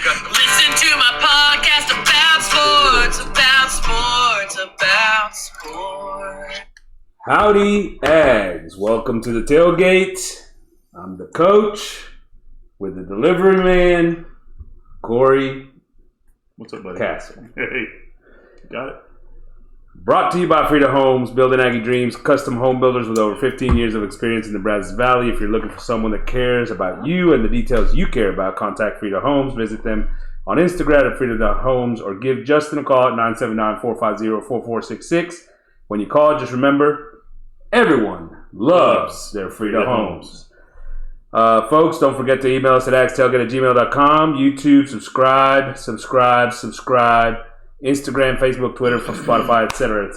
Listen to my podcast about sports. Howdy, Ags. Welcome to the Tailgate. I'm the coach with the delivery man, Corey. What's up, buddy? Castle. Hey, got it. Brought to you by Frida Homes, building Aggie dreams, custom home builders with over 15 years of experience in the Brazos Valley. If you're looking for someone that cares about you and the details you care about, contact Frida Homes. Visit them on Instagram at Frida.Homes or give Justin a call at 979-450-4466. When you call, just remember, everyone loves their Frida Homes. Folks, don't forget to email us at agstailgate@gmail.com. YouTube, subscribe. Instagram, Facebook, Twitter, from Spotify, etc.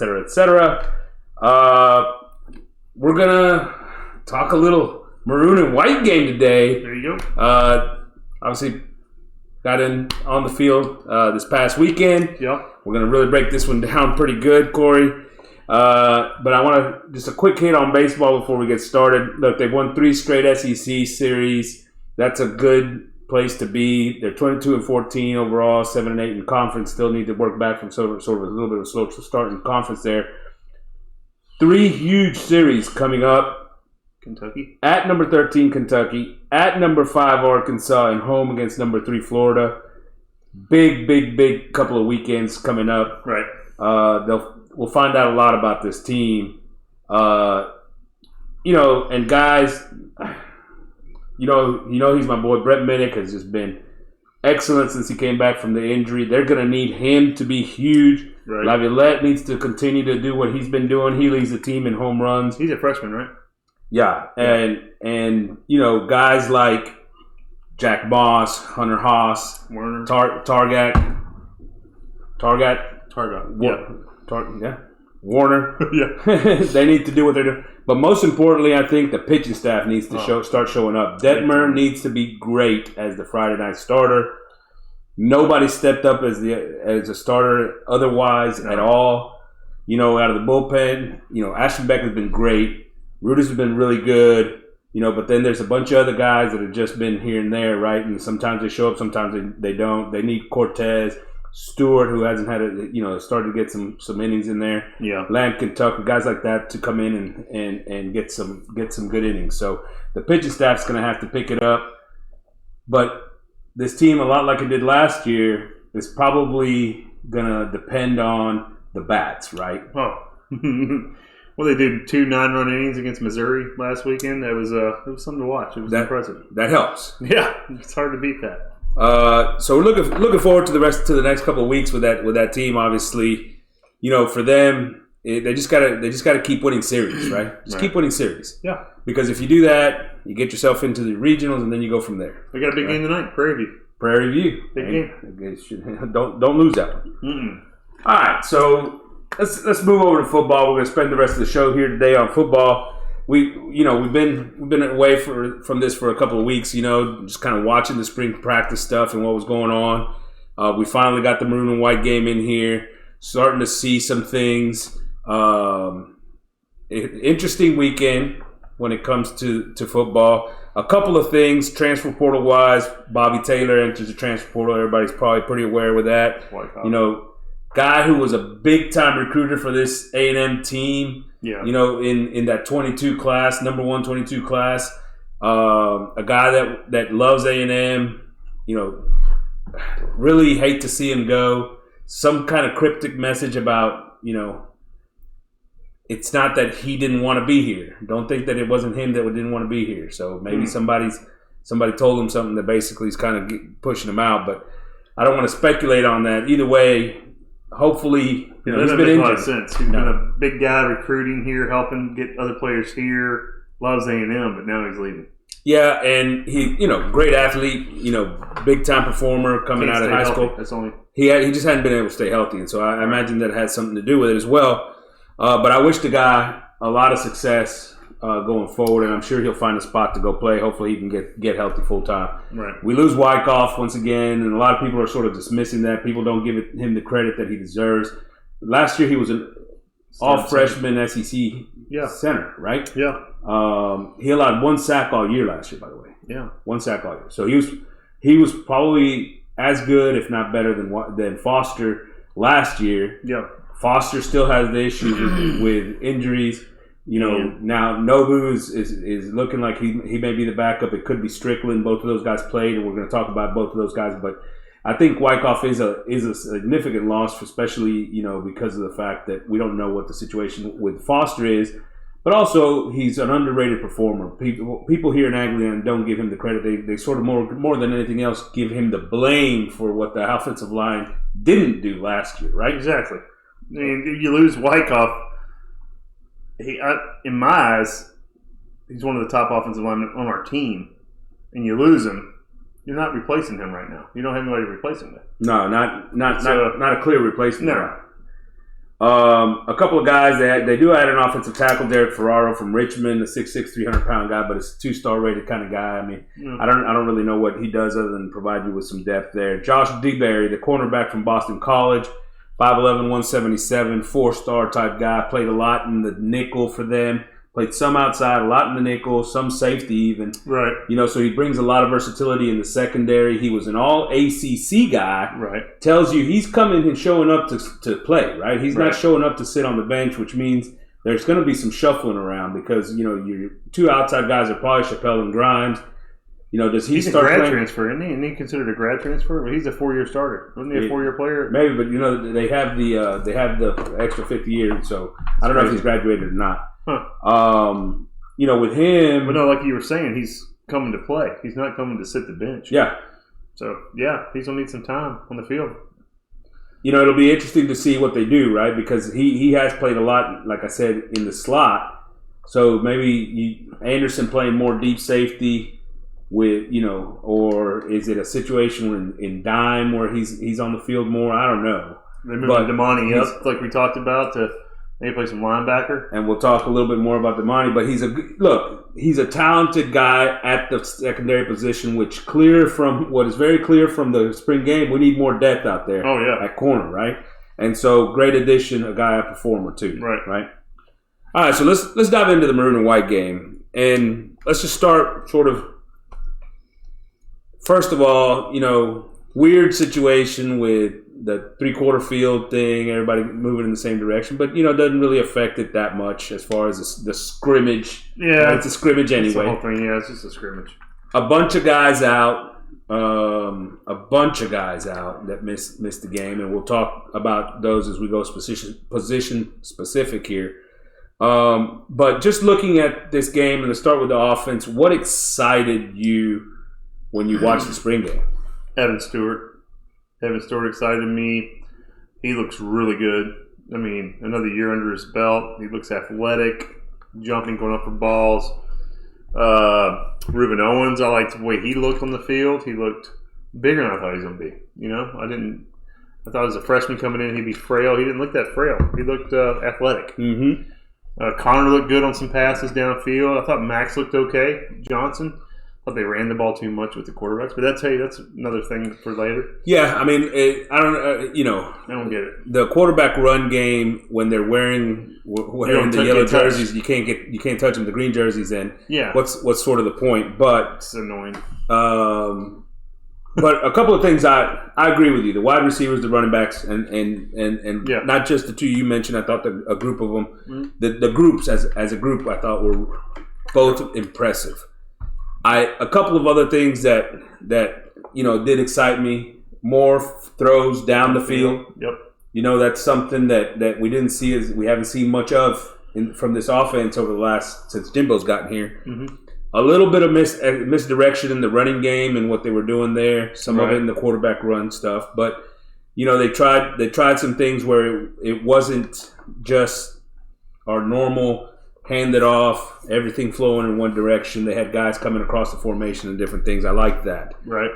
We're going to talk a little Maroon and White game today. There you go. Obviously, got in on the field this past weekend. Yeah. We're going to really break this one down pretty good, Corey. But I want to just a quick hit on baseball before we get started. Look, they've won 3 straight SEC series. That's a good place to be. They're 22-14 overall, 7-8 in conference. Still need to work back from sort of a little bit of a slow start in conference there. 3 huge series coming up. Kentucky. At number 13, Kentucky. At number 5, Arkansas. And home against number 3, Florida. Big couple of weekends coming up. Right. We'll find out a lot about this team. And guys, you know he's my boy. Brett Minnick has just been excellent since he came back from the injury. They're going to need him to be huge. Right. Laviolette needs to continue to do what he's been doing. He leads the team in home runs. He's a freshman, right? Yeah. And guys like Jack Moss, Hunter Haas, Warner. Targat. Warner. Yeah. They need to do what they're doing. But most importantly, I think the pitching staff needs to start showing up. Detmer needs to be great as the Friday night starter. Nobody stepped up as a starter otherwise at all. Out of the bullpen, Ashton Beck has been great. Rudis has been really good. But then there's a bunch of other guys that have just been here and there, right? And sometimes they show up, sometimes they don't. They need Cortez. Stewart, who hasn't had started to get some innings in there. Yeah. Lamb, Kentucky, guys like that to come in and get some good innings. So the pitching staff's going to have to pick it up. But this team, a lot like it did last year, is probably going to depend on the bats, right? Oh. Well, they did 2 9-run innings against Missouri last weekend. It was something to watch. It was impressive. That helps. Yeah, it's hard to beat that. So we're looking forward to the next couple of weeks with that team. Obviously, for them, they just gotta keep winning series, right? Keep winning series. Yeah. Because if you do that, you get yourself into the regionals, and then you go from there. They got a big game tonight, Prairie View. Prairie View, big game. Don't lose that one. Mm-mm. All right, so let's move over to football. We're gonna spend the rest of the show here today on football. We've been away from this for a couple of weeks, just kind of watching the spring practice stuff and what was going on. We finally got the Maroon and White game in here, starting to see some things. Interesting weekend when it comes to football. A couple of things, transfer portal wise. Bobby Taylor enters the transfer portal. Everybody's probably pretty aware with that. Guy who was a big time recruiter for this A&M team. Yeah. In that 22 class, number 122 class, a guy that loves A&M, really hate to see him go. Some kind of cryptic message about, it's not that he didn't want to be here. Don't think that it wasn't him that didn't want to be here. So maybe somebody told him something that basically is kind of pushing him out. But I don't want to speculate on that. Either way, hopefully, that he's makes been a injured. lot of sense. He's been a big guy recruiting here, helping get other players here. Loves A&M, but now he's leaving. Yeah, and he, great athlete, big time performer coming out of high school. That's only he just hadn't been able to stay healthy, and so I imagine that has something to do with it as well. But I wish the guy a lot of success going forward, and I'm sure he'll find a spot to go play. Hopefully, he can get healthy full time. Right. We lose Wyckoff once again, and a lot of people are sort of dismissing that. People don't give him the credit that he deserves. Last year, he was an all-freshman SEC center, right? Yeah. He allowed 1 sack all year last year, by the way. Yeah. 1 sack all year. So he was probably as good, if not better than Foster last year. Yeah. Foster still has the issues with injuries. Now Nobu is looking like he may be the backup. It could be Strickland. Both of those guys played, and we're going to talk about both of those guys. But I think Wyckoff is a significant loss, especially because of the fact that we don't know what the situation with Foster is. But also, he's an underrated performer. People here in Aggie don't give him the credit. They sort of more than anything else give him the blame for what the offensive line didn't do last year, right? Exactly. I mean, you lose Wyckoff. In my eyes, he's one of the top offensive linemen on our team, and you lose him. You're not replacing him right now. You don't have anybody to replace him with. No, not a clear replacement. No. A couple of guys they do add an offensive tackle, Derek Ferraro from Richmond, a 6'6", 300-pound guy, but it's a 2-star rated kind of guy. I mean, I don't really know what he does other than provide you with some depth there. Josh DeBerry, the cornerback from Boston College, 5'11", 177, 4-star type guy. Played a lot in the nickel for them. Played some outside, a lot in the nickel, some safety even. Right. So he brings a lot of versatility in the secondary. He was an all-ACC guy. Right. Tells you he's coming and showing up to play, right? He's not showing up to sit on the bench, which means there's going to be some shuffling around because, your two outside guys are probably Chappelle and Grimes. Does he start playing? He's a grad playing? transfer, isn't he? Isn't he considered a grad transfer? Well, he's a 4-year starter. Wasn't he a 4-year player? Maybe, but they have the extra 50 years, so I don't know if he's graduated or not. Huh. With him, but no, like you were saying, he's coming to play. He's not coming to sit the bench. Yeah. So he's gonna need some time on the field. It'll be interesting to see what they do, right? Because he has played a lot, like I said, in the slot. So maybe Anderson playing more deep safety with or is it a situation in dime where he's on the field more? I don't know. They moved Damani up, like we talked about, to maybe play some linebacker. And we'll talk a little bit more about Damani, but he's a talented guy at the secondary position, which is very clear from the spring game, we need more depth out there. Oh yeah, at corner, right? And so great addition, a guy, a performer too. Right. All right, so let's dive into the Maroon and White game, and let's just start sort of. First of all, weird situation with the 3/4 field thing, everybody moving in the same direction, but it doesn't really affect it that much as far as the scrimmage. Yeah, it's a scrimmage anyway. It's the whole thing. Yeah, it's just a scrimmage. A bunch of guys out that missed the game, and we'll talk about those as we go position specific here. But just looking at this game, and to start with the offense, what excited you when you watched the spring game? Evan Stewart excited me. He looks really good. I mean, another year under his belt. He looks athletic, jumping, going up for balls. Reuben Owens, I liked the way he looked on the field. He looked bigger than I thought he was going to be. I thought as a freshman coming in, he'd be frail. He didn't look that frail. He looked athletic. Mm-hmm. Connor looked good on some passes downfield. I thought Max looked okay. Johnson. I thought they ran the ball too much with the quarterbacks, but that's another thing for later. Yeah, I mean, I don't get it. The quarterback run game when they're wearing the yellow jerseys, you can't touch them. The green jerseys, and what's sort of the point? But it's annoying. But a couple of things I agree with you. The wide receivers, the running backs, and not just the two you mentioned. I thought a group of them, the groups as a group, I thought were both impressive. A couple of other things that did excite me. More throws down the field. Yep. That's something that we didn't see we haven't seen much of from this offense over the last since Jimbo's gotten here. Mm-hmm. A little bit of misdirection in the running game and what they were doing there. Some of it in the quarterback run stuff, but they tried some things where it wasn't just our normal hand it off, everything flowing in one direction. They had guys coming across the formation and different things. I liked that. Right.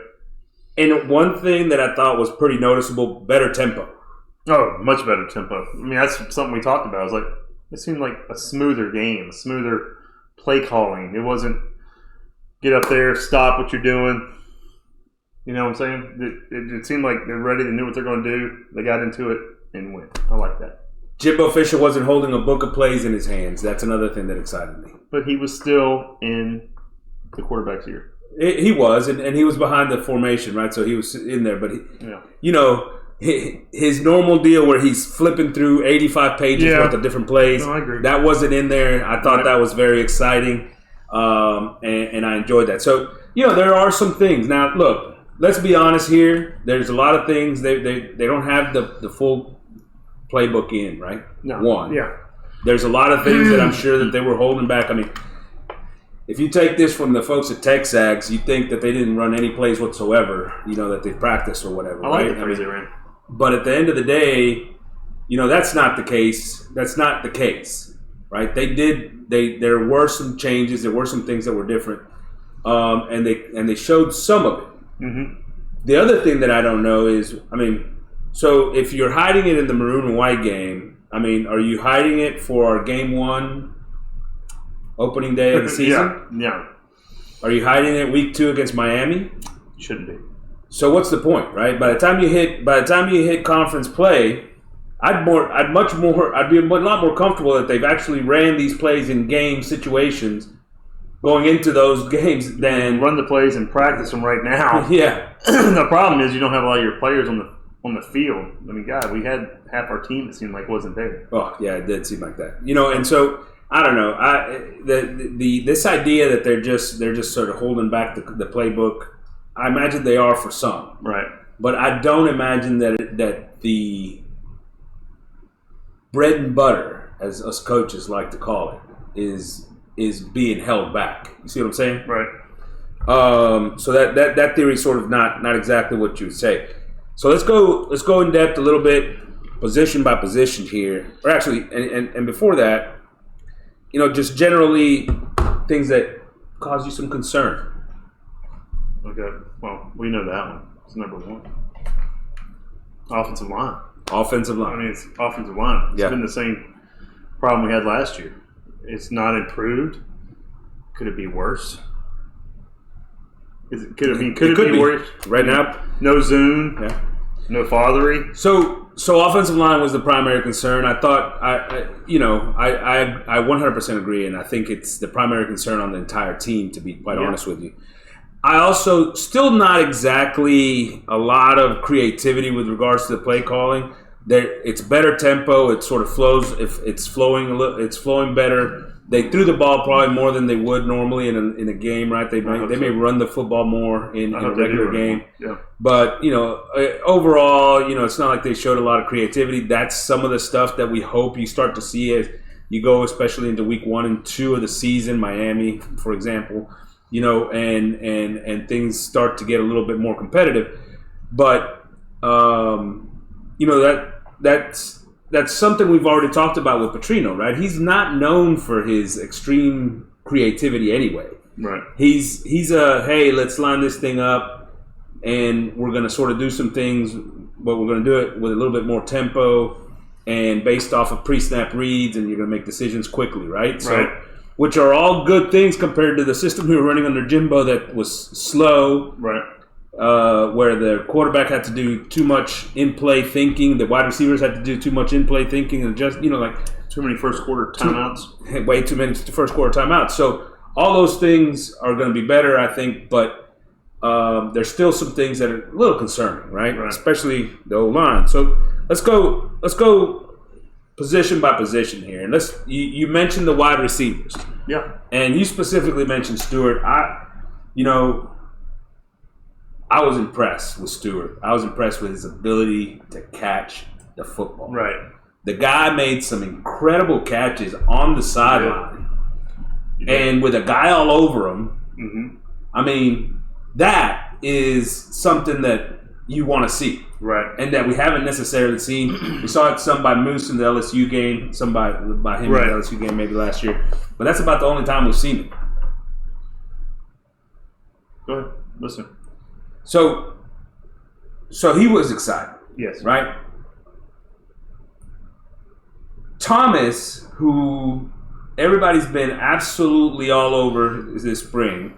And one thing that I thought was pretty noticeable, better tempo. Oh, much better tempo. I mean, that's something we talked about. It seemed like a smoother game, a smoother play calling. It wasn't get up there, stop what you're doing. You know what I'm saying? It seemed like they're ready. They knew what they're going to do. They got into it and went. I like that. Jimbo Fisher wasn't holding a book of plays in his hands. That's another thing that excited me. But he was still in the quarterback's ear. He was, and he was behind the formation, right? So he was in there, but his normal deal where he's flipping through 85 pages worth of different plays. No, I agree. That wasn't in there. I thought that was very exciting, and I enjoyed that. So there are some things. Now, look, let's be honest here. There's a lot of things they don't have the full playbook in, right? No. One. Yeah. There's a lot of things that I'm sure that they were holding back. I mean, if you take this from the folks at Texas, you think that they didn't run any plays whatsoever, that they practiced or whatever. I like right? the plays they ran. But at the end of the day, that's not the case. That's not the case, right? There were some changes. There were some things that were different, and they showed some of it. Mm-hmm. The other thing that I don't know is, so if you're hiding it in the Maroon White game, are you hiding it for game one, opening day of the season? Yeah. Are you hiding it week 2 against Miami? Shouldn't be. So what's the point, right? By the time you hit conference play, I'd be a lot more comfortable that they've actually ran these plays in game situations going into those games than run the plays and practice them right now. Yeah. The problem is you don't have a lot of your players on the field. God, we had half our team. It seemed like wasn't there. Oh yeah, it did seem like that. And so I don't know. This idea that they're just sort of holding back the playbook. I imagine they are for some, right? But I don't imagine that the bread and butter, as us coaches like to call it, is being held back. You see what I'm saying? Right. So that theory is sort of not exactly what you would say. So let's go in depth a little bit, position by position here, or actually, and before that, just generally things that cause you some concern. Okay. Well, we know that one. It's number one. Offensive line. It's offensive line. It's been the same problem we had last year. It's not improved. Could it be worse? Could it be worse? Right now, no Zune. Yeah. No Fathery. So offensive line was the primary concern. I thought I 100% agree, and I think it's the primary concern on the entire team, to be quite honest with you. I also still not exactly a lot of creativity with regards to the play calling. It's better tempo. It sort of flows. If it's flowing better. They threw the ball probably more than they would normally in a game, right? They may run the football more in a regular game. Yeah. But overall, it's not like they showed a lot of creativity. That's some of the stuff that we hope you start to see as you go, especially into week 1 and 2 of the season. Miami, for example. And things start to get a little bit more competitive. But, that's something we've already talked about with Petrino, right? He's not known for his extreme creativity anyway. Right. He's hey, let's line this thing up, and we're going to sort of do some things, but we're going to do it with a little bit more tempo and based off of pre-snap reads, and you're going to make decisions quickly, right? So, which are all good things compared to the system we were running under Jimbo that was slow, right? Where the quarterback had to do too much in-play thinking, the wide receivers had to do too much in-play thinking, and just too many first quarter timeouts. Way too many first quarter timeouts. So all those things are going to be better, I think, but there's still some things that are a little concerning, right? Especially the O-line. So let's go position by position here, and you mentioned the wide receivers, and you specifically mentioned Stewart. I was impressed with Stewart. I was impressed with his ability to catch the football. Right. The guy made some incredible catches on the sideline, and with a guy all over him. Mm-hmm. That is something that you want to see. Right. And that we haven't necessarily seen. We saw it some by Moose in the LSU game, some by him in the LSU game maybe last year. But that's about the only time we've seen it. Go ahead. Listen. So he was excited. Yes. Right? Thomas, who everybody's been absolutely all over this spring,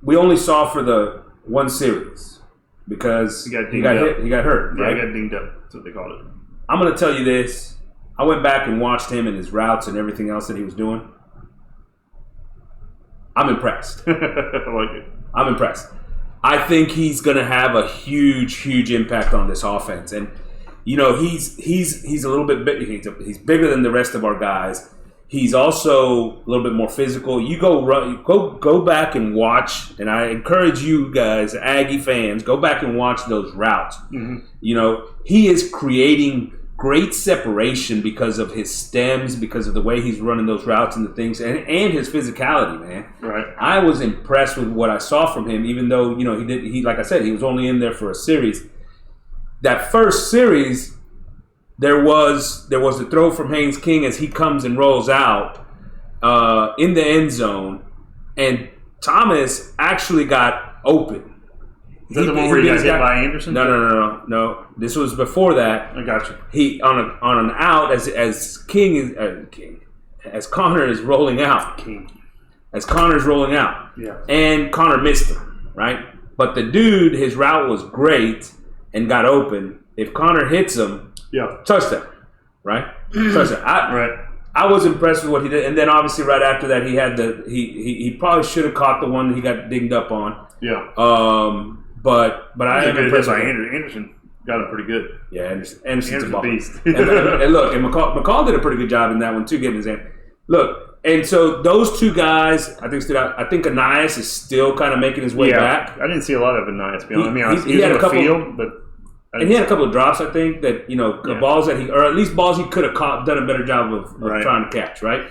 we only saw for the one series because he got hurt. Yeah, right? he got dinged up. That's what they called it. I'm going to tell you this. I went back and watched him and his routes and everything else that he was doing. I'm impressed. I like it. I'm impressed. I think he's going to have a huge impact on this offense. And, he's a little bit big. He's bigger than the rest of our guys. He's also a little bit more physical. You go back and watch, and I encourage you guys, Aggie fans, go back and watch those routes. Mm-hmm. He is creating great separation because of his stems, because of the way he's running those routes and the things, and his physicality, man. Right. I was impressed with what I saw from him, even though, he like I said, he was only in there for a series. That first series, there was a throw from Haynes King as he comes and rolls out in the end zone, and Thomas actually got open. Is that the one where he got hit by Anderson? No. This was before that. I got you. He on an out as Connor is rolling out. As Connor's rolling out. Yeah. And Connor missed him, right? But the dude, his route was great and got open. If Connor hits him, touchdown, right? Touchdown. I was impressed with what he did, and then obviously right after that he had he probably should have caught the one that he got dinged up on. Yeah. But I am impressed by Anderson. Got him pretty good. Yeah, Anderson's a beast. and look, and McCall did a pretty good job in that one too, getting his hand. Look, and so those two guys, I think stood out. I think Anias is still kind of making his way back. I didn't see a lot of Anias. He had a couple field, but he had a couple of drops. I think that balls that or at least balls he could have caught, done a better job of trying to catch, right?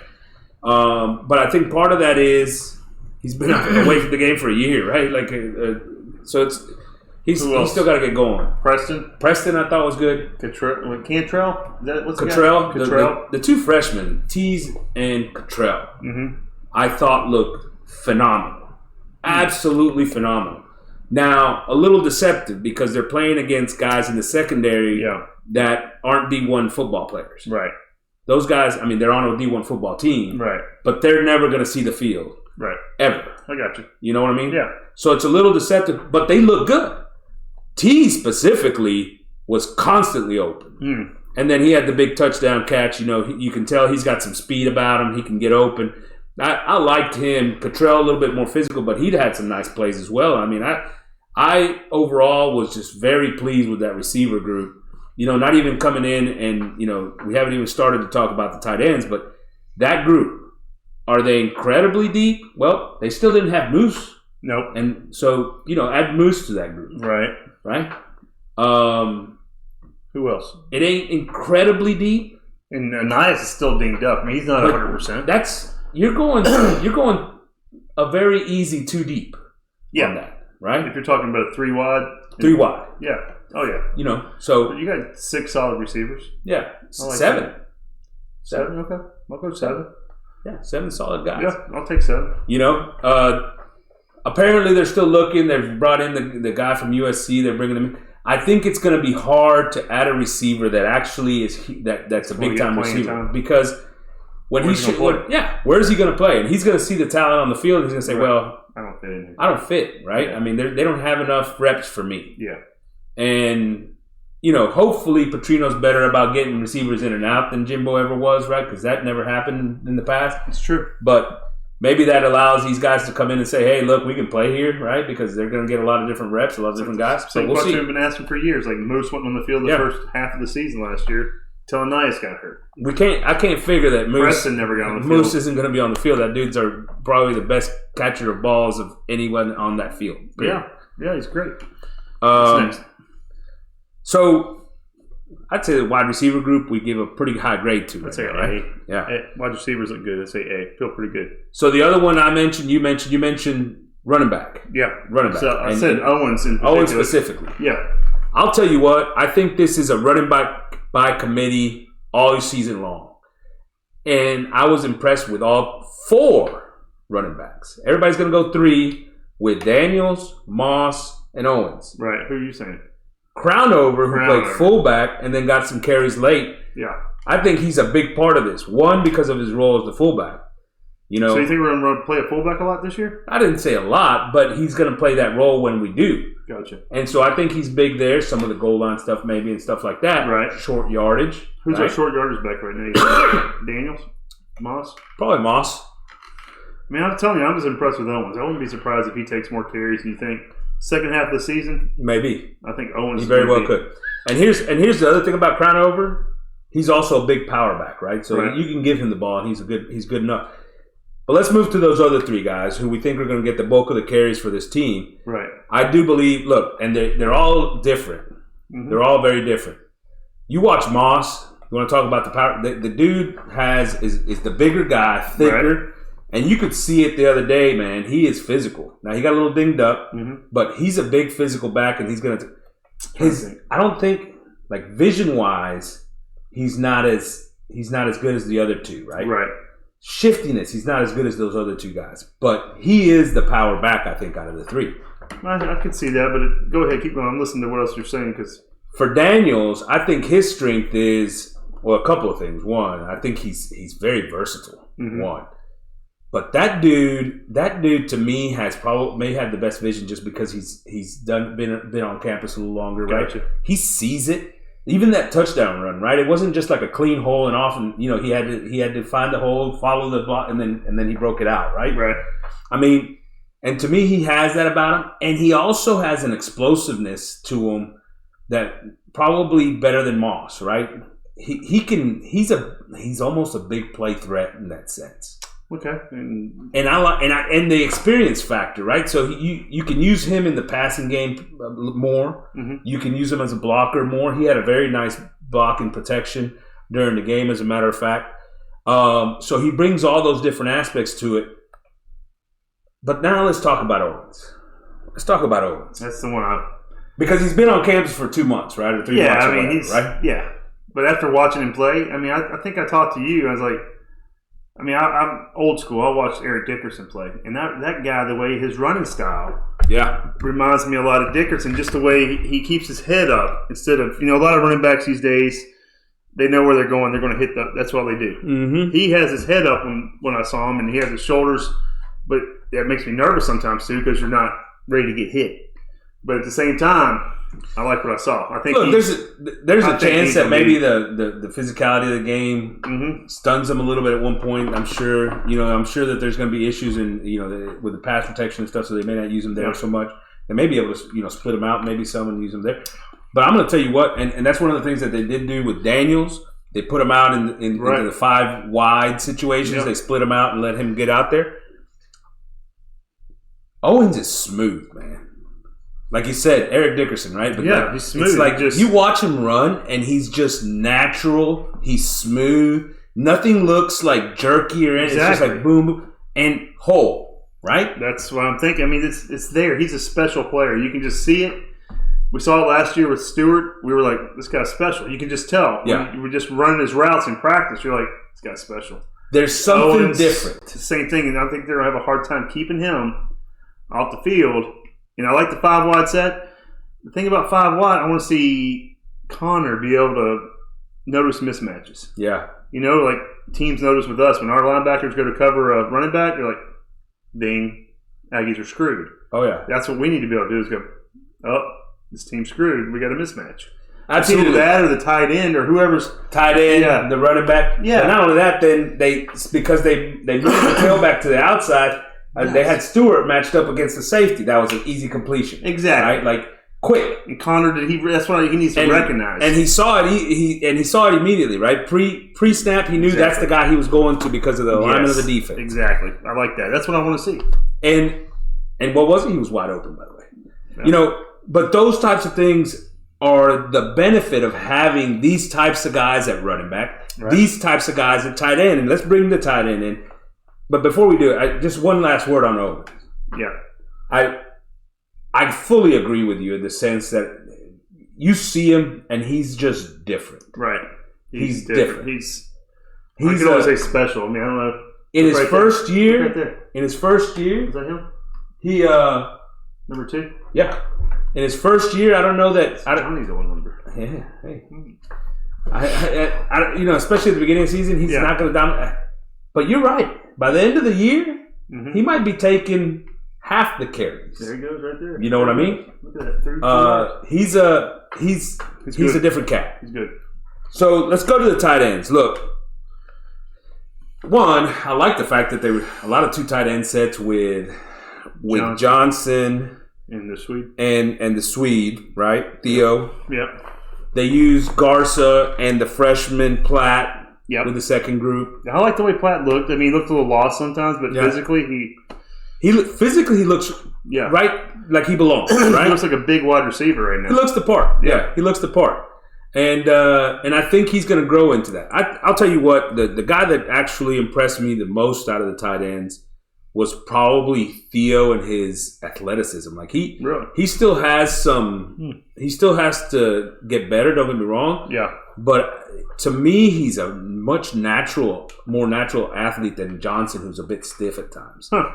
But I think part of that is he's been away from the game for a year, right? So it's. He's still got to get going. Preston, I thought was good. Cantrell? What's Cottrell. The two freshmen, Tease and Cottrell, I thought looked phenomenal. Absolutely phenomenal. Now, a little deceptive because they're playing against guys in the secondary that aren't D1 football players. Right. Those guys, they're on a D1 football team. Right. But they're never going to see the field. Right. Ever. I got you. You know what I mean? Yeah. So it's a little deceptive, but they look good. T specifically was constantly open. And then he had the big touchdown catch. You can tell he's got some speed about him. He can get open. I liked him. Cottrell a little bit more physical, but he'd had some nice plays as well. I overall was just very pleased with that receiver group. Not even coming in and, we haven't even started to talk about the tight ends, but that group, are they incredibly deep? Well, they still didn't have Moose. Nope. And so, add Moose to that group. Right? Who else? It ain't incredibly deep. And Anias is still dinged up. He's not 100%. You're going a very easy 2 deep on that, right? If you're talking about a 3 wide. 3 wide. Yeah. Oh, yeah. So you got 6 solid receivers. Yeah. Like 7. That. 7, okay. I'll go 7. Yeah, 7 solid guys. Yeah, I'll take 7. Apparently they're still looking. They've brought in the guy from USC. They're bringing him in. I think it's going to be hard to add a receiver that actually is that's a big time receiver because when where's he going to play? And he's going to see the talent on the field. And he's going to say, "Well, I don't fit in here. I don't fit, right? Yeah. They don't have enough reps for me." Yeah, and hopefully Petrino's better about getting receivers in and out than Jimbo ever was, right? Because that never happened in the past. It's true, but. Maybe that allows these guys to come in and say, "Hey, look, we can play here," right? Because they're going to get a lot of different reps, a lot of different guys. So we'll see. We've been asking for years. Like Moose went on the field the first half of the season last year till Anias got hurt. I can't figure that Preston never got on the field. Moose isn't going to be on the field. That dude's are probably the best catcher of balls of anyone on that field. Period. Yeah, he's great. What's next? So. I'd say the wide receiver group we give a pretty high grade to. I'd say A. Right? Yeah. Wide receivers look good. I'd say A. Feel pretty good. So the other one I mentioned, you mentioned running back. Yeah. Running back. So I said Owens in particular. Owens specifically. Yeah. I'll tell you what, I think this is a running back by committee all season long. And I was impressed with all 4 running backs. Everybody's going to go 3 with Daniels, Moss, and Owens. Right. Who are you saying? Crownover, who played fullback and then got some carries late. Yeah. I think he's a big part of this. One, because of his role as the fullback. So you think we're going to play a fullback a lot this year? I didn't say a lot, but he's going to play that role when we do. Gotcha. And so I think he's big there. Some of the goal line stuff maybe and stuff like that. Right. Short yardage. Who's our short yardage back right now? Daniels? Moss? Probably Moss. mean, I'm telling you, I'm just impressed with Owens. I wouldn't be surprised if he takes more carries. You think second half of the season? Maybe. I think Owens. He very well could. And here's the other thing about Crownover. He's also a big power back, right? So you can give him the ball, and he's good enough. But let's move to those other three guys who we think are going to get the bulk of the carries for this team. Right. I do believe. Look, and they're all different. Mm-hmm. They're all very different. You watch Moss. You want to talk about the power? The dude is the bigger guy, thicker, right. And you could see it the other day, man. He is physical. Now he got a little dinged up, but he's a big physical back, and he's going to. I don't think vision wise. He's not as good as the other two, right? Right. Shiftiness, he's not as good as those other two guys. But he is the power back, I think, out of the three. I could see that, but go ahead, keep going. I'm listening to what else you're saying. Because for Daniels, I think his strength is, well, a couple of things. One, I think he's very versatile, one. But that dude to me may have the best vision just because he's been on campus a little longer, gotcha. Right? He sees it. Even that touchdown run, right? It wasn't just like a clean hole and off, and he had to find the hole, follow the block, and then he broke it out, right? Right. I mean, and to me, he has that about him, and he also has an explosiveness to him that probably better than Moss, right? He's almost a big play threat in that sense. Okay. And the experience factor, right? So you can use him in the passing game more. Mm-hmm. You can use him as a blocker more. He had a very nice block and protection during the game, as a matter of fact. So he brings all those different aspects to it. But now let's talk about Owens. That's the one because he's been on campus for 2 months, right? Or 3 months. Yeah, I mean, right? Yeah. But after watching him play, I mean, I think I talked to you. I was like, I mean, I'm old school. I watched Eric Dickerson play. And that guy, the way his running style reminds me a lot of Dickerson, just the way he keeps his head up instead of, a lot of running backs these days, they know where they're going. They're going to hit that's what they do. Mm-hmm. He has his head up when I saw him, and he has his shoulders. But that makes me nervous sometimes, too, because you're not ready to get hit. But at the same time, I like what I saw. I think there's a chance that maybe the physicality of the game stuns him a little bit at one point. I'm sure. I'm sure that there's going to be issues with the pass protection and stuff, so they may not use him there so much. They may be able to split him out, maybe some and use him there. But I'm going to tell you what, and that's one of the things that they did do with Daniels. They put him out into the 5 wide situations. Yep. They split him out and let him get out there. Owens is smooth, man. Like you said, Eric Dickerson, right? But he's smooth. It's like you watch him run, and he's just natural. He's smooth. Nothing looks like jerky or anything. Exactly. It's just like boom, boom, and whole, right? That's what I'm thinking. I mean, it's there. He's a special player. You can just see it. We saw it last year with Stewart. We were like, this guy's special. You can just tell. Yeah. You were just running his routes in practice. You're like, this guy's special. There's something different. It's the same thing, and I think they're going to have a hard time keeping him off the field. I like the 5 wide set. The thing about 5 wide, I want to see Connor be able to notice mismatches. Yeah. Like teams notice with us when our linebackers go to cover a running back, they're like, ding, Aggies are screwed. Oh, yeah. That's what we need to be able to do is go, oh, this team's screwed. We got a mismatch. Absolutely. Either that or the tight end or whoever's tight end, the running back. Yeah. But not only that, then because they moved the tailback to the outside. They had Stewart matched up against the safety. That was an easy completion. Exactly. Right? Like, quick. And Connor, that's what he needs to recognize. And he saw it. He saw it immediately, right? Pre-snap, he knew that's the guy he was going to because of the alignment of the defense. Exactly. I like that. That's what I want to see. And what was it? He was wide open, by the way. Yeah. But those types of things are the benefit of having these types of guys at running back, these types of guys at tight end. And let's bring the tight end in. But before we do it, just one last word on Owens. Yeah. I fully agree with you in the sense that you see him and he's just different. Right. He's different. I can always say special. I mean, I don't know. In his first year. Right there. In his first year. Is that him? He number 2? Yeah. In his first year, I don't know that. Johnny's the one number. Yeah. Hey. I especially at the beginning of the season, he's not going to dominate. But you're right. By the end of the year, he might be taking half the carries. There he goes, right there. You know what I mean? Look at that. He's a different cat. He's good. So let's go to the tight ends. Look, One, I like the fact that they were a lot of 2 tight end sets with Johnson and the Swede and the Swede, right? Theo. Yep. They used Garza and the freshman Platt with the second group. I like the way Platt looked. I mean, he looked a little lost sometimes, but physically he looks right like he belongs. Right, he looks like a big wide receiver right now. He looks the part. Yeah, he looks the part. And I think he's going to grow into that. I'll tell you what, the guy that actually impressed me the most out of the tight ends was probably Theo and his athleticism. Like he still has he still has to get better. Don't get me wrong. Yeah. But to me, he's a much more natural athlete than Johnson, who's a bit stiff at times. Huh.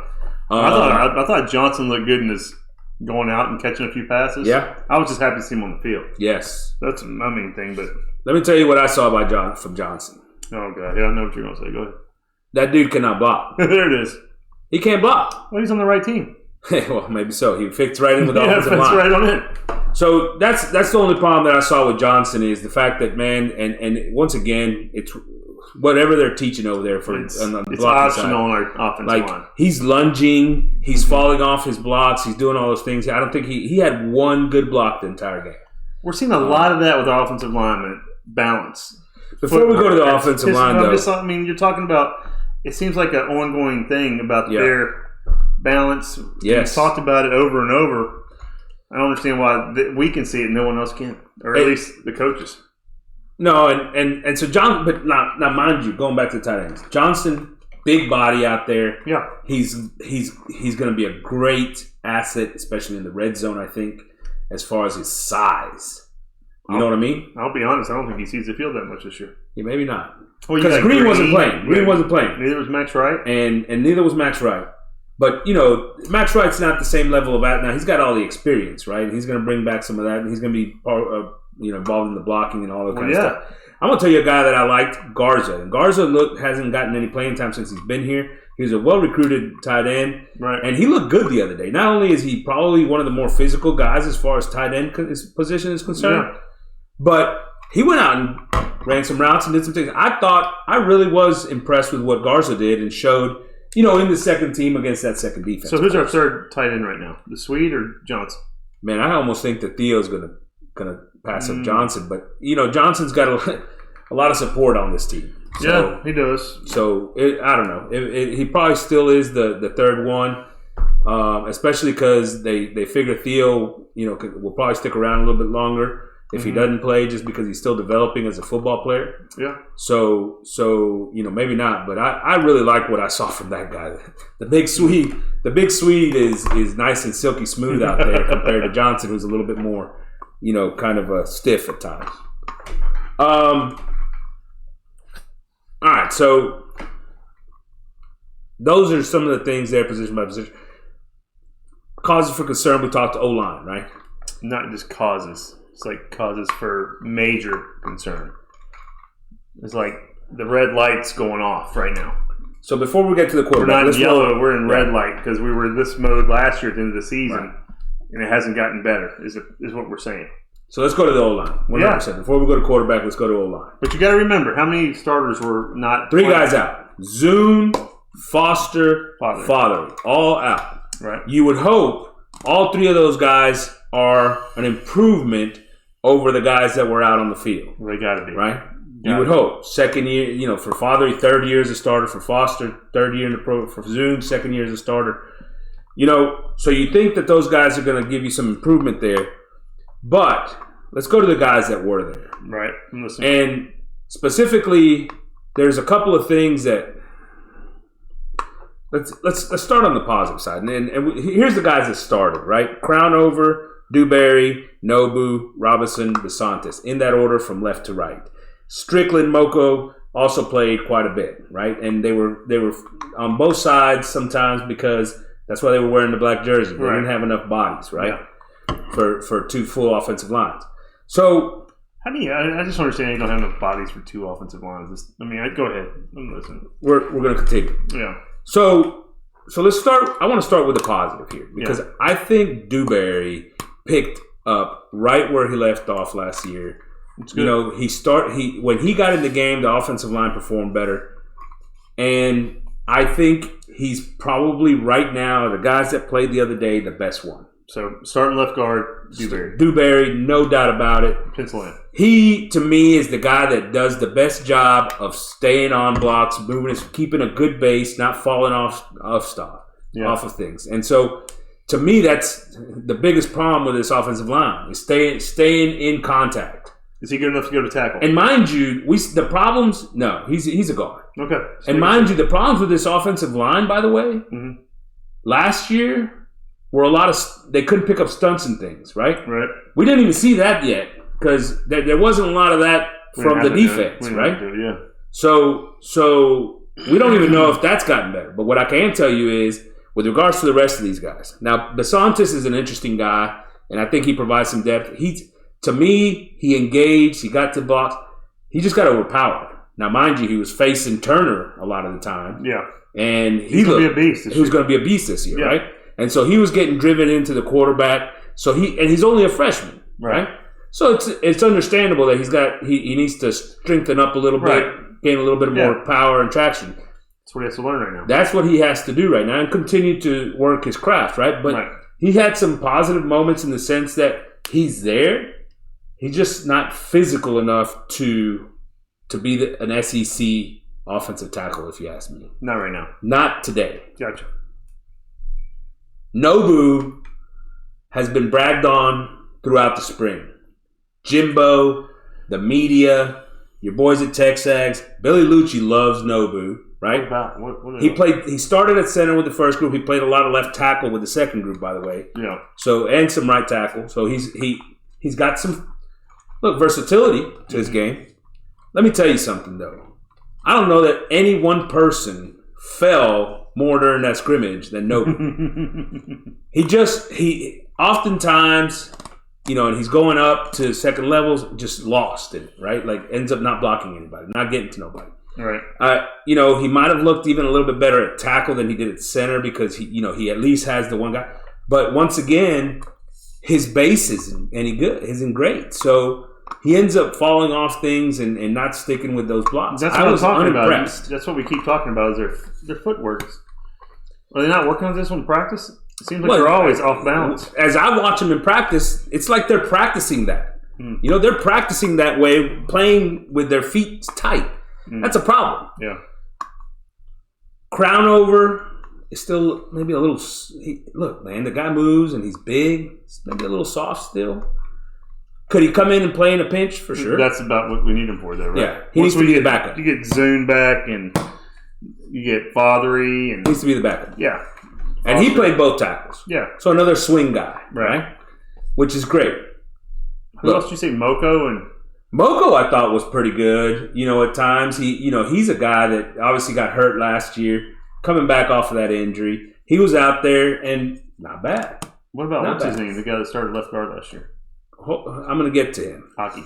I thought Johnson looked good in his going out and catching a few passes. Yeah. I was just happy to see him on the field. Yes. That's my main thing. But let me tell you what I saw from Johnson. Oh, God. Yeah, I know what you're going to say. Go ahead. That dude cannot block. There it is. He can't block. Well, he's on the right team. Well, maybe so. He fits right in with the offensive line. Fits right on in. So that's the only problem that I saw with Johnson is the fact that, man, and once again, it's whatever they're teaching over there for it's on the blocking optional side. on our offensive line. He's lunging, he's falling off his blocks, he's doing all those things. I don't think he had one good block the entire game. We're seeing a lot of that with our offensive linemen. Balance. Before we go to the offensive line, though. I mean, you're talking about, it seems like an ongoing thing about their balance. Yes. We've talked about it over and over. I don't understand why we can see it and no one else can, or at least the coaches. No, and so John, but now mind you, going back to the tight ends, Johnson, big body out there. Yeah, he's going to be a great asset, especially in the red zone. I think, as far as his size, you know what I mean. I'll be honest, I don't think he sees the field that much this year. Yeah, maybe not. Because Green wasn't playing. Green wasn't playing. Neither was Max Wright, and neither was Max Wright. But, Max Wright's not the same level of that. Now, he's got all the experience, right? He's going to bring back some of that, and he's going to be involved in the blocking and all that kind of stuff. I'm going to tell you a guy that I liked, Garza. And Garza hasn't gotten any playing time since he's been here. He was a well-recruited tight end, right? And he looked good the other day. Not only is he probably one of the more physical guys as far as tight end position is concerned, but he went out and ran some routes and did some things. I really was impressed with what Garza did and showed – in the second team against that second defense. So who's our third tight end right now? The Swede or Johnson? Man, I almost think that Theo's gonna pass up Johnson, but Johnson's got a lot of support on this team. So, yeah, he does. So I don't know. He probably still is the third one, especially because they figure Theo will probably stick around a little bit longer if he doesn't play, just because he's still developing as a football player. Yeah. So maybe not, but I really like what I saw from that guy. The big Swede is nice and silky smooth out there compared to Johnson, who's a little bit more, kind of stiff at times. All right, so those are some of the things there, position by position. Causes for concern. We talked to O-line, right? Not just causes. It's like causes for major concern. It's like the red light's going off right now. So before we get to the quarterback, we're not in yellow, we're in red light because we were in this mode last year at the end of the season, and it hasn't gotten better, is what we're saying. So let's go to the O-line. 100%. Before we go to quarterback, let's go to O-line. But you got to remember, how many starters were not? 3 guys out. Zune, Foster, Father, all out. Right. You would hope all 3 of those guys are an improvement over the guys that were out on the field. They got to be. Right? You would hope. Second year, for Father, third year as a starter. For Foster, third year in the pro. For Zune, second year as a starter. So you think that those guys are going to give you some improvement there. But let's go to the guys that were there. Right. And specifically, there's a couple of things that let's start on the positive side. And here's the guys that started, right? Crownover, Dewberry, Nobu, Robinson, DeSantis, in that order from left to right. Strickland, Moko also played quite a bit, right? And they were on both sides sometimes because that's why they were wearing the black jersey. They didn't have enough bodies, right? Yeah. For 2 full offensive lines. So how do you? I just don't understand you don't have enough bodies for 2 offensive lines. Go ahead. I'm listening. We're going to continue. Yeah. So let's start. I want to start with the positive here because I think Dewberry picked up right where he left off last year. When he got in the game, the offensive line performed better. And I think he's probably right now, the guys that played the other day, the best one. So starting left guard, Dewberry. Dewberry, no doubt about it. Pencil in. He, to me, is the guy that does the best job of staying on blocks, keeping a good base, not falling off of things. And so, to me, that's the biggest problem with this offensive line is staying in contact. Is he good enough to go to tackle? And mind you, the problems. No, he's a guard. Okay. And mind you, the problems with this offensive line, by the way, last year were they couldn't pick up stunts and things, right? Right. We didn't even see that yet because there wasn't a lot of that from the defense, right? Yeah. So we don't even know if that's gotten better. But what I can tell you is, with regards to the rest of these guys, now Basantis is an interesting guy, and I think he provides some depth. To me, he engaged. He got to blocks. He just got overpowered. Now, mind you, he was facing Turner a lot of the time. Yeah. And he's going to be a beast this year. He was going to be a beast this year, right? And so he was getting driven into the quarterback. So he's only a freshman, right? So it's understandable that he needs to strengthen up a little bit, gain a little bit more power and traction. That's what he has to learn right now. That's what he has to do right now and continue to work his craft, right? But he had some positive moments in the sense that he's there. He's just not physical enough to be an SEC offensive tackle, if you ask me. Not right now. Not today. Gotcha. Nobu has been bragged on throughout the spring. Jimbo, the media, your boys at Texags, Billy Lucci loves Nobu, right? What He started at center with the first group. He played a lot of left tackle with the second group, by the way. Yeah. So and some right tackle. So he's got some versatility to his game. Let me tell you something though. I don't know that any one person fell more during that scrimmage than Nobu. he oftentimes, and he's going up to second levels, just lost in it, right? Like ends up not blocking anybody, not getting to nobody. Right. He might have looked even a little bit better at tackle than he did at center because he at least has the one guy. But once again, his base isn't any good, isn't great. So he ends up falling off things and not sticking with those blocks. That's what I was unimpressed about. That's what we keep talking about is their footwork. Are they not working on this one in practice? It seems like they're always off balance. As I watch them in practice, it's like they're practicing that. They're practicing that way, playing with their feet tight. That's a problem. Yeah. Crown over is still maybe a little. Look, man, the guy moves and he's big. It's maybe a little soft still. Could he come in and play in a pinch? For sure. That's about what we need him for, though, right? Yeah. He needs to be the backup. You get Zune back and you get Fathery. And he needs to be the backup. Yeah. And he played both tackles. Yeah. So another swing guy, right? Which is great. Who else did you say? Moko I thought was pretty good. At times he's a guy that obviously got hurt last year, coming back off of that injury. He was out there and not bad. What about what's his name? The guy that started left guard last year. I'm going to get to him. Aggie.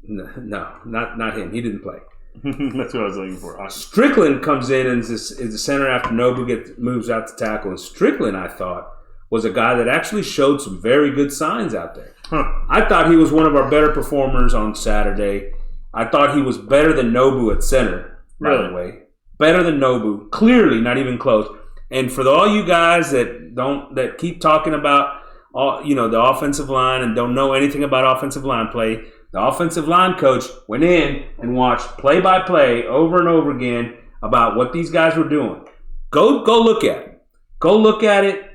No, not him. He didn't play. That's what I was looking for. Aggie. Strickland comes in and is the center after Nobu moves out to tackle. And Strickland, I thought, was a guy that actually showed some very good signs out there. I thought he was one of our better performers on Saturday. I thought he was better than Nobu at center, by the way. Better than Nobu. Clearly, not even close. And for all you guys that keep talking about the offensive line and don't know anything about offensive line play, the offensive line coach went in and watched play-by-play over and over again about what these guys were doing. Go look at it. Go look at it.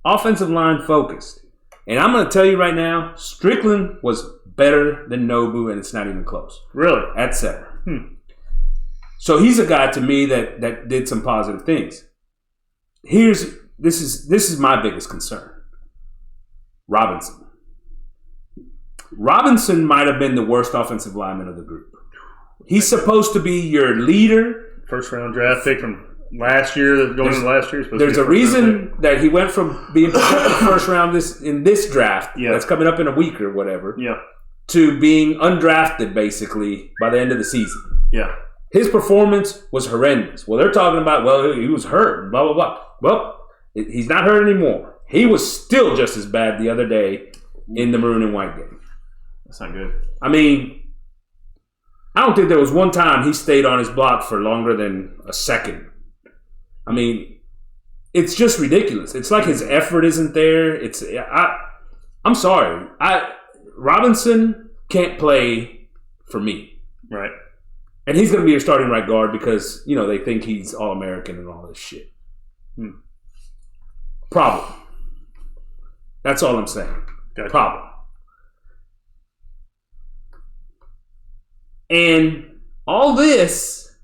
Offensive line focused. And I'm going to tell you right now, Strickland was better than Nobu, and it's not even close. Really? At center. So he's a guy to me that did some positive things. This is my biggest concern. Robinson might have been the worst offensive lineman of the group. He's supposed to be your leader. First round draft pick from last year, going into last year. There's a reason that he went from being projected first round in this draft that's coming up in a week or whatever to being undrafted basically by the end of the season. Yeah. His performance was horrendous. Well, they're talking about, he was hurt and blah, blah, blah. Well, he's not hurt anymore. He was still just as bad the other day in the Maroon and White game. That's not good. I mean, I don't think there was one time he stayed on his block for longer than a second. I mean, it's just ridiculous. It's like his effort isn't there. I'm sorry. Robinson can't play for me. Right. And he's going to be your starting right guard because, they think he's All-American and all this shit. Problem. That's all I'm saying. Gotcha. Problem. And all this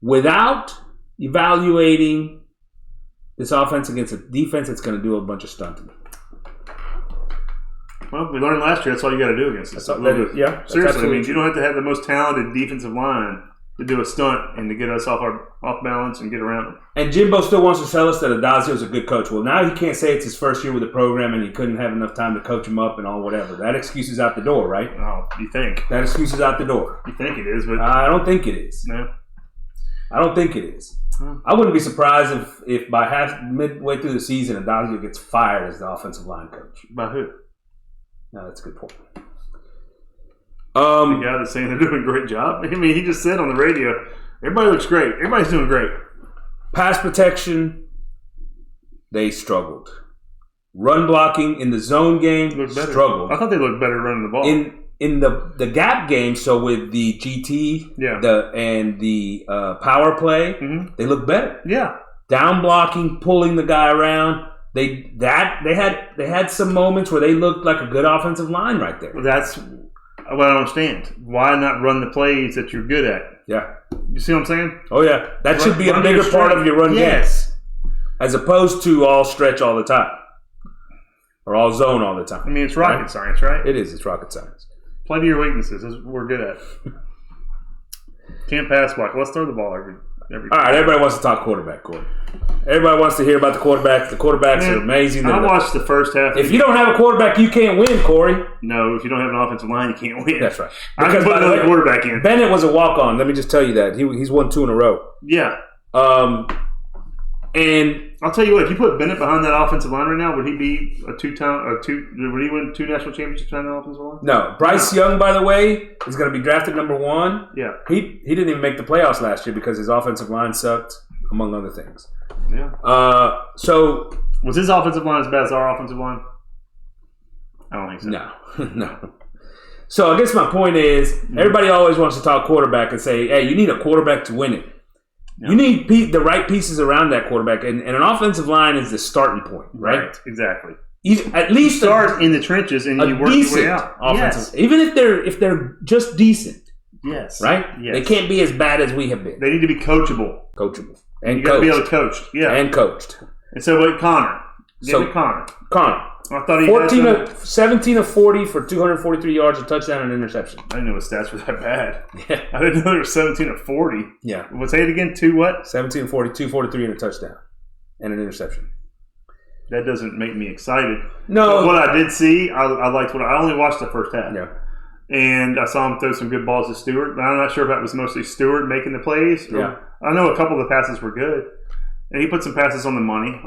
without evaluating this offense against a defense that's going to do a bunch of stunting. Well, we learned last year that's all you got to do against us. Seriously, I mean, you don't have to have the most talented defensive line to do a stunt and to get us off balance and get around them. And Jimbo still wants to tell us that Adazio's a good coach. Well, now he can't say it's his first year with the program and he couldn't have enough time to coach him up and all whatever. That excuse is out the door, right? Oh, you think? That excuse is out the door. You think it is, but I don't think it is. No. I don't think it is. I wouldn't be surprised if by midway through the season, Adazio gets fired as the offensive line coach. By who? No, that's a good point. The guy that's saying they're doing a great job. I mean, he just said on the radio, everybody looks great. Everybody's doing great. Pass protection, they struggled. Run blocking in the zone game, struggled. I thought they looked better running the ball. In the gap game, so with the GT and the power play, they look better. Yeah. Down blocking, pulling the guy around. They had some moments where they looked like a good offensive line right there. That's what I don't understand. Why not run the plays that you're good at? Yeah. You see what I'm saying? Oh, yeah. That should be a bigger part of your run game. As opposed to all stretch all the time. Or all zone all the time. I mean, it's rocket science, right? It is. It's rocket science. Play to your weaknesses. That's what we're good at. Can't pass block. Let's throw the ball every all right, everybody wants to talk quarterback, Corey. Everybody wants to hear about the quarterbacks. The quarterbacks are amazing. I watched the first half. If you don't have a quarterback, you can't win, Corey. No, if you don't have an offensive line, you can't win. That's right. Because by the way, quarterback in. Bennett was a walk-on. Let me just tell you that. He's won 2 in a row. Yeah. And I'll tell you what, if you put Bennett behind that offensive line right now, would he be would he win 2 national championships behind that offensive line? No. Bryce Young, by the way, is going to be drafted number 1. Yeah. He didn't even make the playoffs last year because his offensive line sucked, among other things. Yeah. So was his offensive line as bad as our offensive line? I don't think so. No. No. So I guess my point is, everybody always wants to talk quarterback and say, hey, you need a quarterback to win it. Yeah. You need the right pieces around that quarterback, and an offensive line is the starting point, right? Exactly. At least start in the trenches and you work your way out. Offensive, even if they're just decent. Yes. Right. Yes. They can't be as bad as we have been. They need to be coachable, and you got to be able to coach. Yeah, and coached. And so, wait, Connor. Connor. I thought he 17 of 40 for 243 yards, a touchdown, and an interception. I didn't know his stats were that bad. Yeah. I didn't know they were 17 of 40. Yeah. What's say it again? 2 what? 17 of 40, 243, and a touchdown, and an interception. That doesn't make me excited. No. But what I did see, I liked I only watched the first half. Yeah. And I saw him throw some good balls to Stewart, but I'm not sure if that was mostly Stewart making the plays. Yeah. I know a couple of the passes were good. And he put some passes on the money.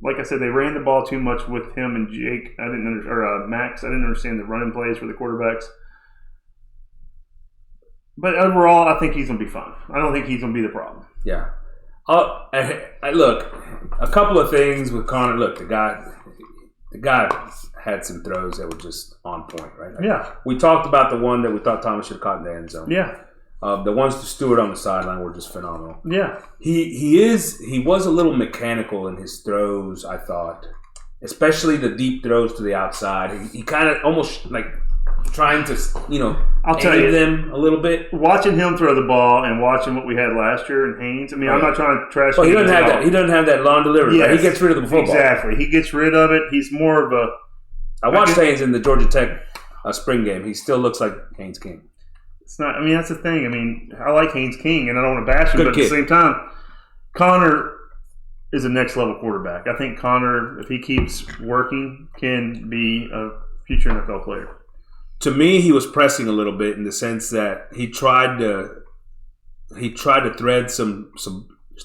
Like I said, they ran the ball too much with him and Jake. Max. I didn't understand the running plays for the quarterbacks. But overall, I think he's going to be fine. I don't think he's going to be the problem. Yeah. Look, a couple of things with Connor. Look, the guy had some throws that were just on point, right? Yeah. We talked about the one that we thought Thomas should have caught in the end zone. Yeah. The ones to Stewart on the sideline were just phenomenal. Yeah. He was a little mechanical in his throws, I thought. Especially the deep throws to the outside. He kind of almost like trying to, I'll tell you them a little bit. Watching him throw the ball and watching what we had last year in Haynes. I mean, I'm not trying to trash him. He doesn't have that. He doesn't have that long delivery. Yes. Right? He gets rid of the football. Exactly. He gets rid of it. He's more of a. I watched Haynes in the Georgia Tech spring game. He still looks like Haynes King. It's not. I mean, that's the thing. I mean, I like Haynes King, and I don't want to bash him, but at the same time, Connor is a next level quarterback. I think Connor, if he keeps working, can be a future NFL player. To me, he was pressing a little bit in the sense that he tried to thread some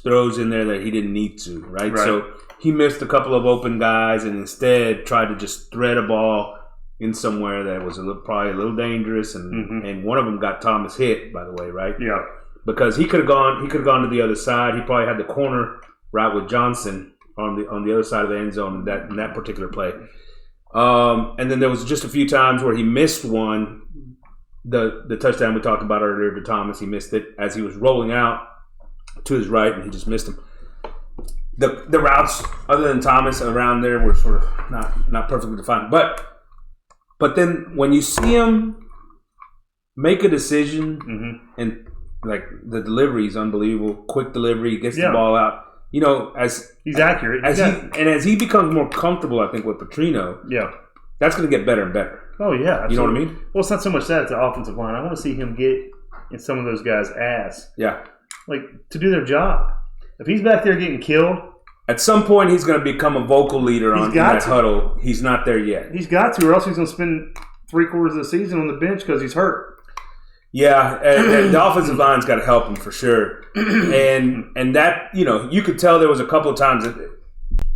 throws in there that he didn't need to, right? So he missed a couple of open guys and instead tried to just thread a ball in somewhere that was probably a little dangerous, and one of them got Thomas hit, by the way, right? Yeah. Because he could have gone to the other side. He probably had the corner route with Johnson on the other side of the end zone in that particular play. And then there was just a few times where he missed one. The touchdown we talked about earlier to Thomas, he missed it as he was rolling out to his right, and he just missed him. The routes, other than Thomas, around there were sort of not perfectly defined. But then when you see him make a decision, and like the delivery is unbelievable, quick delivery, he gets the ball out. You know, as he's accurate, as he becomes more comfortable, I think with Petrino, that's going to get better and better. Oh yeah, absolutely. You know what I mean? Well, it's not so much that it's the offensive line. I want to see him get in some of those guys' ass, like to do their job. If he's back there getting killed, at some point he's going to become a vocal leader in that huddle. He's not there yet. He's got to, or else he's going to spend 3/4 of the season on the bench because he's hurt. Yeah, and the offensive line's got to help him for sure. And that, you know, you could tell there was a couple of times that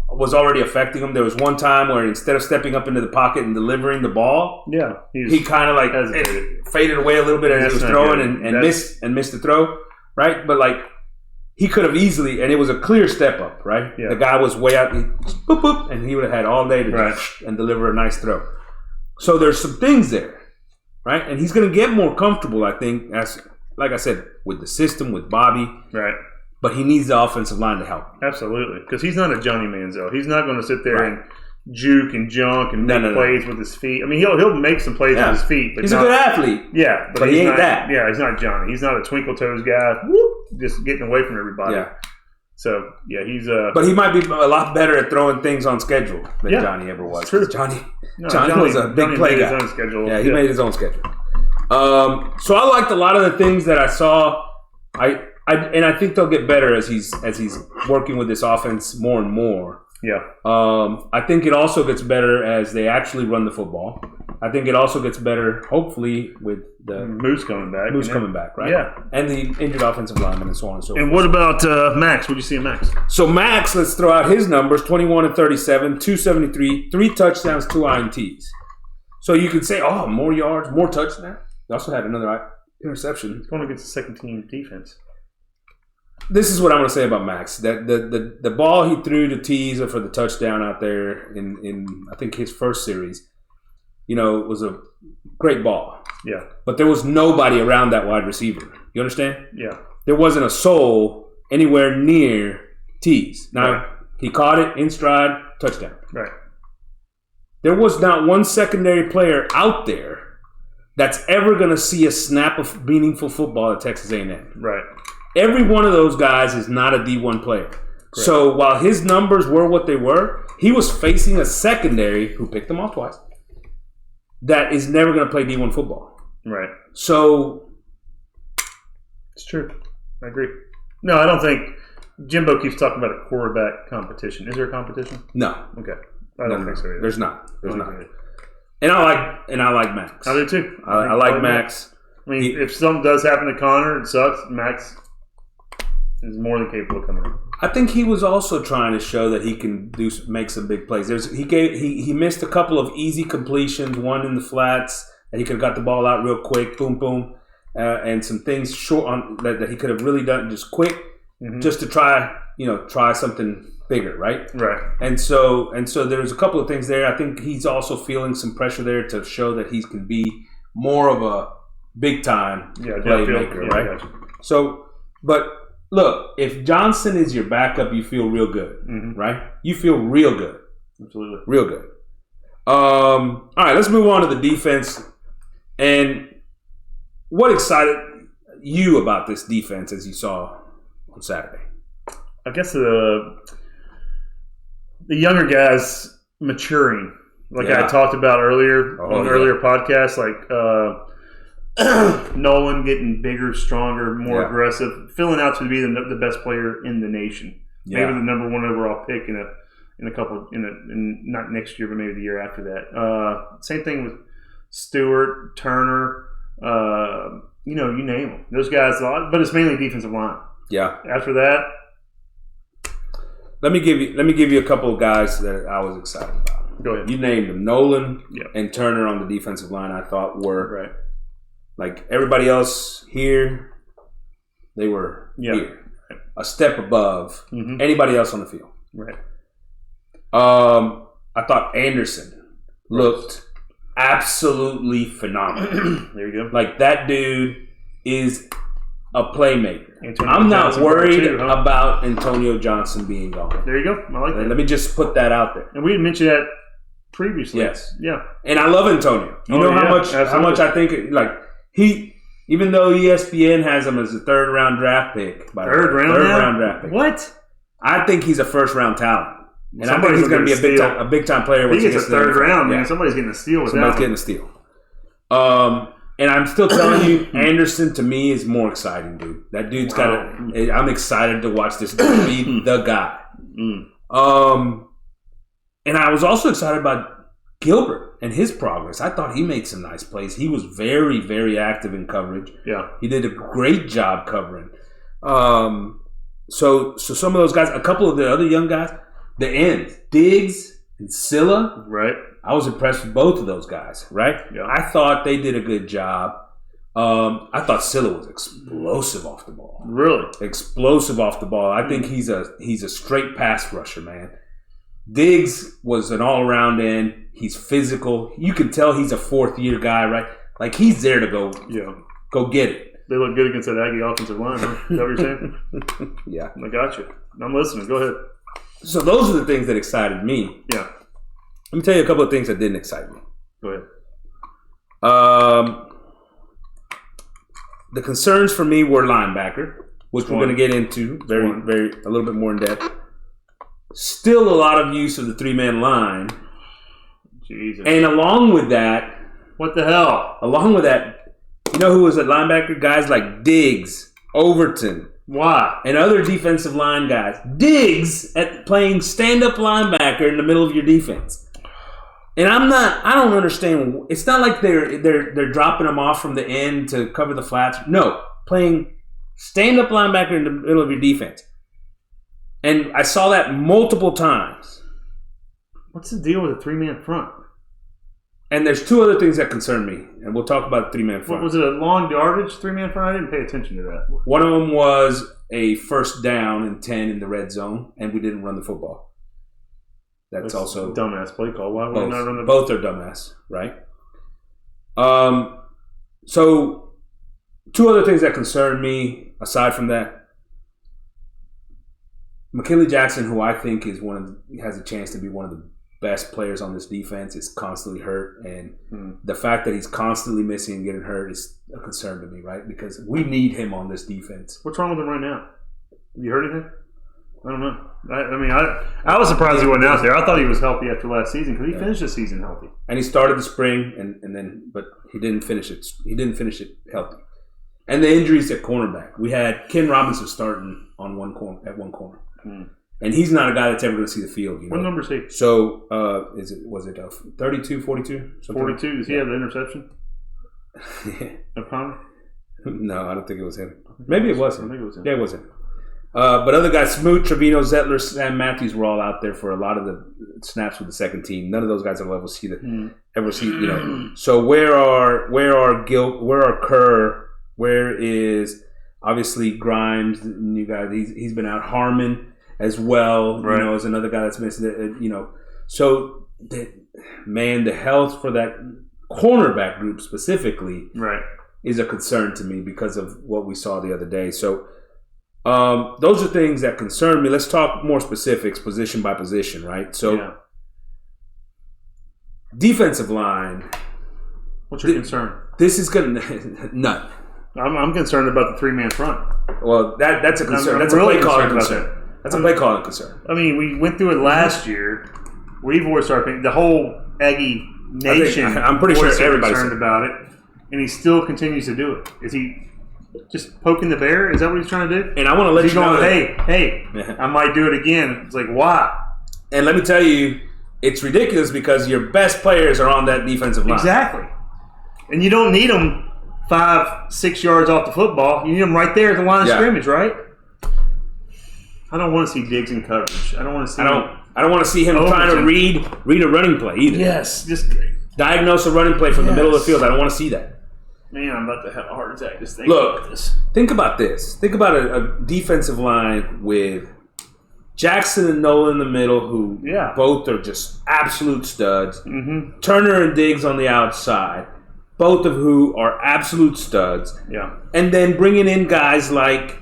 was already affecting him. There was one time where instead of stepping up into the pocket and delivering the ball, he kind of like faded away a little bit as he was throwing and missed the throw, right? But like he could have easily, and it was a clear step up, right? Yeah. The guy was way out, boop, boop, and he would have had all day to and deliver a nice throw. So there's some things there. Right, and he's going to get more comfortable, I think, as like I said, with the system, with Bobby. Right. But he needs the offensive line to help. Absolutely, because he's not a Johnny Manziel. He's not going to sit there and juke and junk and make plays with his feet. I mean, he'll make some plays with his feet. But he's a good athlete. Yeah, but he ain't that. Yeah, he's not Johnny. He's not a twinkle toes guy. Whoop, just getting away from everybody. Yeah. So he's but he might be a lot better at throwing things on schedule than Johnny ever was. True. Johnny was a big play guy. His own schedule. Yeah, he made his own schedule. So I liked a lot of the things that I saw. I think they'll get better as he's working with this offense more and more. Yeah. I think it also gets better as they actually run the football. I think it also gets better, hopefully, with the Moose coming back. Coming back, right? Yeah. And the injured offensive lineman and so on and so forth. And what about Max? What do you see in Max? So Max, let's throw out his numbers, 21 and 37, 273, 3 touchdowns, 2 INTs. So you could say, more yards, more touchdowns. He also had another interception. He's going against the second-team defense. This is what I'm going to say about Max. That the ball he threw to Teaser for the touchdown out there in I think his first series, was a great ball. Yeah. But there was nobody around that wide receiver. You understand? Yeah. There wasn't a soul anywhere near Tease. Now, he caught it in stride, touchdown. Right. There was not one secondary player out there that's ever going to see a snap of meaningful football at Texas A&M. Right. Every one of those guys is not a D1 player. Correct. So while his numbers were what they were, he was facing a secondary who picked him off twice that is never going to play D1 football. Right. So it's true. I agree. No, I don't think Jimbo keeps talking about a quarterback competition. Is there a competition? No. Okay. I don't think so either. There's not. And I like Max. I do too. I like Max. I mean, if something does happen to Connor, it sucks. Max is more than capable of coming in. I think he was also trying to show that he can make some big plays. He missed a couple of easy completions, one in the flats that he could have got the ball out real quick, boom, boom, and some things short on that he could have really done just quick, just to try something bigger, right? Right. And so there's a couple of things there. I think he's also feeling some pressure there to show that he can be more of a big time playmaker, right? Gotcha. So, but look, if Johnson is your backup, you feel real good, right? You feel real good. Absolutely. Real good. All right, let's move on to the defense. And what excited you about this defense as you saw on Saturday? I guess the younger guys maturing, like I talked about earlier on earlier podcasts, like Nolan getting bigger, stronger, more aggressive, filling out to be the best player in the nation. Maybe the number 1 overall pick in not next year, but maybe the year after that. Same thing with Stewart, Turner, you name them. Those guys, but it's mainly defensive line. Yeah. After that, let me give you a couple of guys that I was excited about. Go ahead. You named them. Nolan Yep. and Turner on the defensive line, I thought were Right. like everybody else here. They were here, a step above anybody else on the field. Right. I thought Anderson looked absolutely phenomenal. There you go. Like that dude is a playmaker. Antonio I'm not Johnson worried too, huh? about Antonio Johnson being gone. There you go. I like that. Let me just put that out there. And we had mentioned that previously. Yes. Yeah. And I love Antonio. You know how much I think like he, even though ESPN has him as a third round draft pick, Third round draft pick. What? I think he's a first round talent. And I think Somebody's he's going to be gonna a big time player. If he gets a third round, man, somebody's getting a steal with Somebody's that. getting a steal. And I'm still telling you, Anderson to me is more exciting, dude. That dude's got a. I'm excited to watch this dude be the guy. And I was also excited about Gilbert and his progress. I thought he made some nice plays. He was very, very active in coverage. Yeah, he did a great job covering. So some of those guys, a couple of the other young guys, the ends, Diggs and Scylla. Right. I was impressed with both of those guys, right? Yeah. I thought they did a good job. I thought Scylla was explosive off the ball. Really? Explosive off the ball. I think he's a straight pass rusher, man. Diggs was an all-around end. He's physical. You can tell he's a fourth-year guy, right? Like, he's there to go get it. They look good against that Aggie offensive line, huh? Is that what you're saying? Yeah. I got you. I'm listening. Go ahead. So those are the things that excited me. Yeah. Let me tell you a couple of things that didn't excite me. Go ahead. The concerns for me were linebacker, which we're going to get into a little bit more in depth. Still a lot of use of the three-man line. Jesus. And along with that, what the hell? Along with that, you know who was at linebacker? Guys like Diggs, Overton. Why? And other defensive line guys. Diggs at playing stand-up linebacker in the middle of your defense. And I don't understand. It's not like they're dropping them off from the end to cover the flats. No, playing stand-up linebacker in the middle of your defense. And I saw that multiple times. What's the deal with a three-man front? And there's two other things that concern me, and we'll talk about the three-man front. What, was it a long yardage three-man front? I didn't pay attention to that. One of them was a first down and 10 in the red zone, and we didn't run the football. That's also a dumbass play call. Why would we not run the both are dumbass, right? So two other things that concern me aside from that. McKinley Jackson, who I think is has a chance to be one of the best players on this defense, is constantly hurt, and the fact that he's constantly missing and getting hurt is a concern to me, right? Because we need him on this defense. What's wrong with him right now? Have you heard anything? I don't know. I was surprised he wasn't out there. I thought he was healthy after last season because he finished the season healthy. And he started the spring, but he didn't finish it. He didn't finish it healthy. And the injuries at cornerback, we had Ken Robinson starting on one corner. And he's not a guy that's ever going to see the field. You know? What number is he? So, was it 32, 42? 42? Does he have the interception? Yeah. Of Conner? No, I don't think it was him. Maybe it was him. I think it was him. Yeah, it was him. But other guys, Smoot, Trevino, Zettler, Sam Matthews were all out there for a lot of the snaps with the second team. None of those guys will ever see you know. So where are Kerr? Where is obviously Grimes, the new guy? He's been out. Harmon as well, right. You know, is another guy that's missing. You know, so the health for that cornerback group specifically, right, is a concern to me because of what we saw the other day. So. Those are things that concern me. Let's talk more specifics, position by position, right? So, defensive line. What's your concern? This is going to none. I'm concerned about the three-man front. Well, that's a concern. That's really a play calling concern. concern. That's a play calling concern. I mean, we went through it last year. We voiced our opinion. The whole Aggie nation. I'm pretty sure everybody's concerned about it, and he still continues to do it. Is he just poking the bear? Is that what he's trying to do? And I want to let you know that, hey, I might do it again. It's like, why? And let me tell you, it's ridiculous because your best players are on that defensive line. Exactly. And you don't need them 5-6 yards off the football. You need them right there at the line of scrimmage, right? I don't want to see Diggs in coverage. I don't want to see him I don't want to see him trying to read a running play either. Yes, just diagnose a running play from the middle of the field. I don't want to see that. Man, I'm about to have a heart attack just thinking about this. Think about this. Think about a defensive line with Jackson and Nolan in the middle, who both are just absolute studs. Mm-hmm. Turner and Diggs on the outside, both of who are absolute studs. Yeah. And then bringing in guys like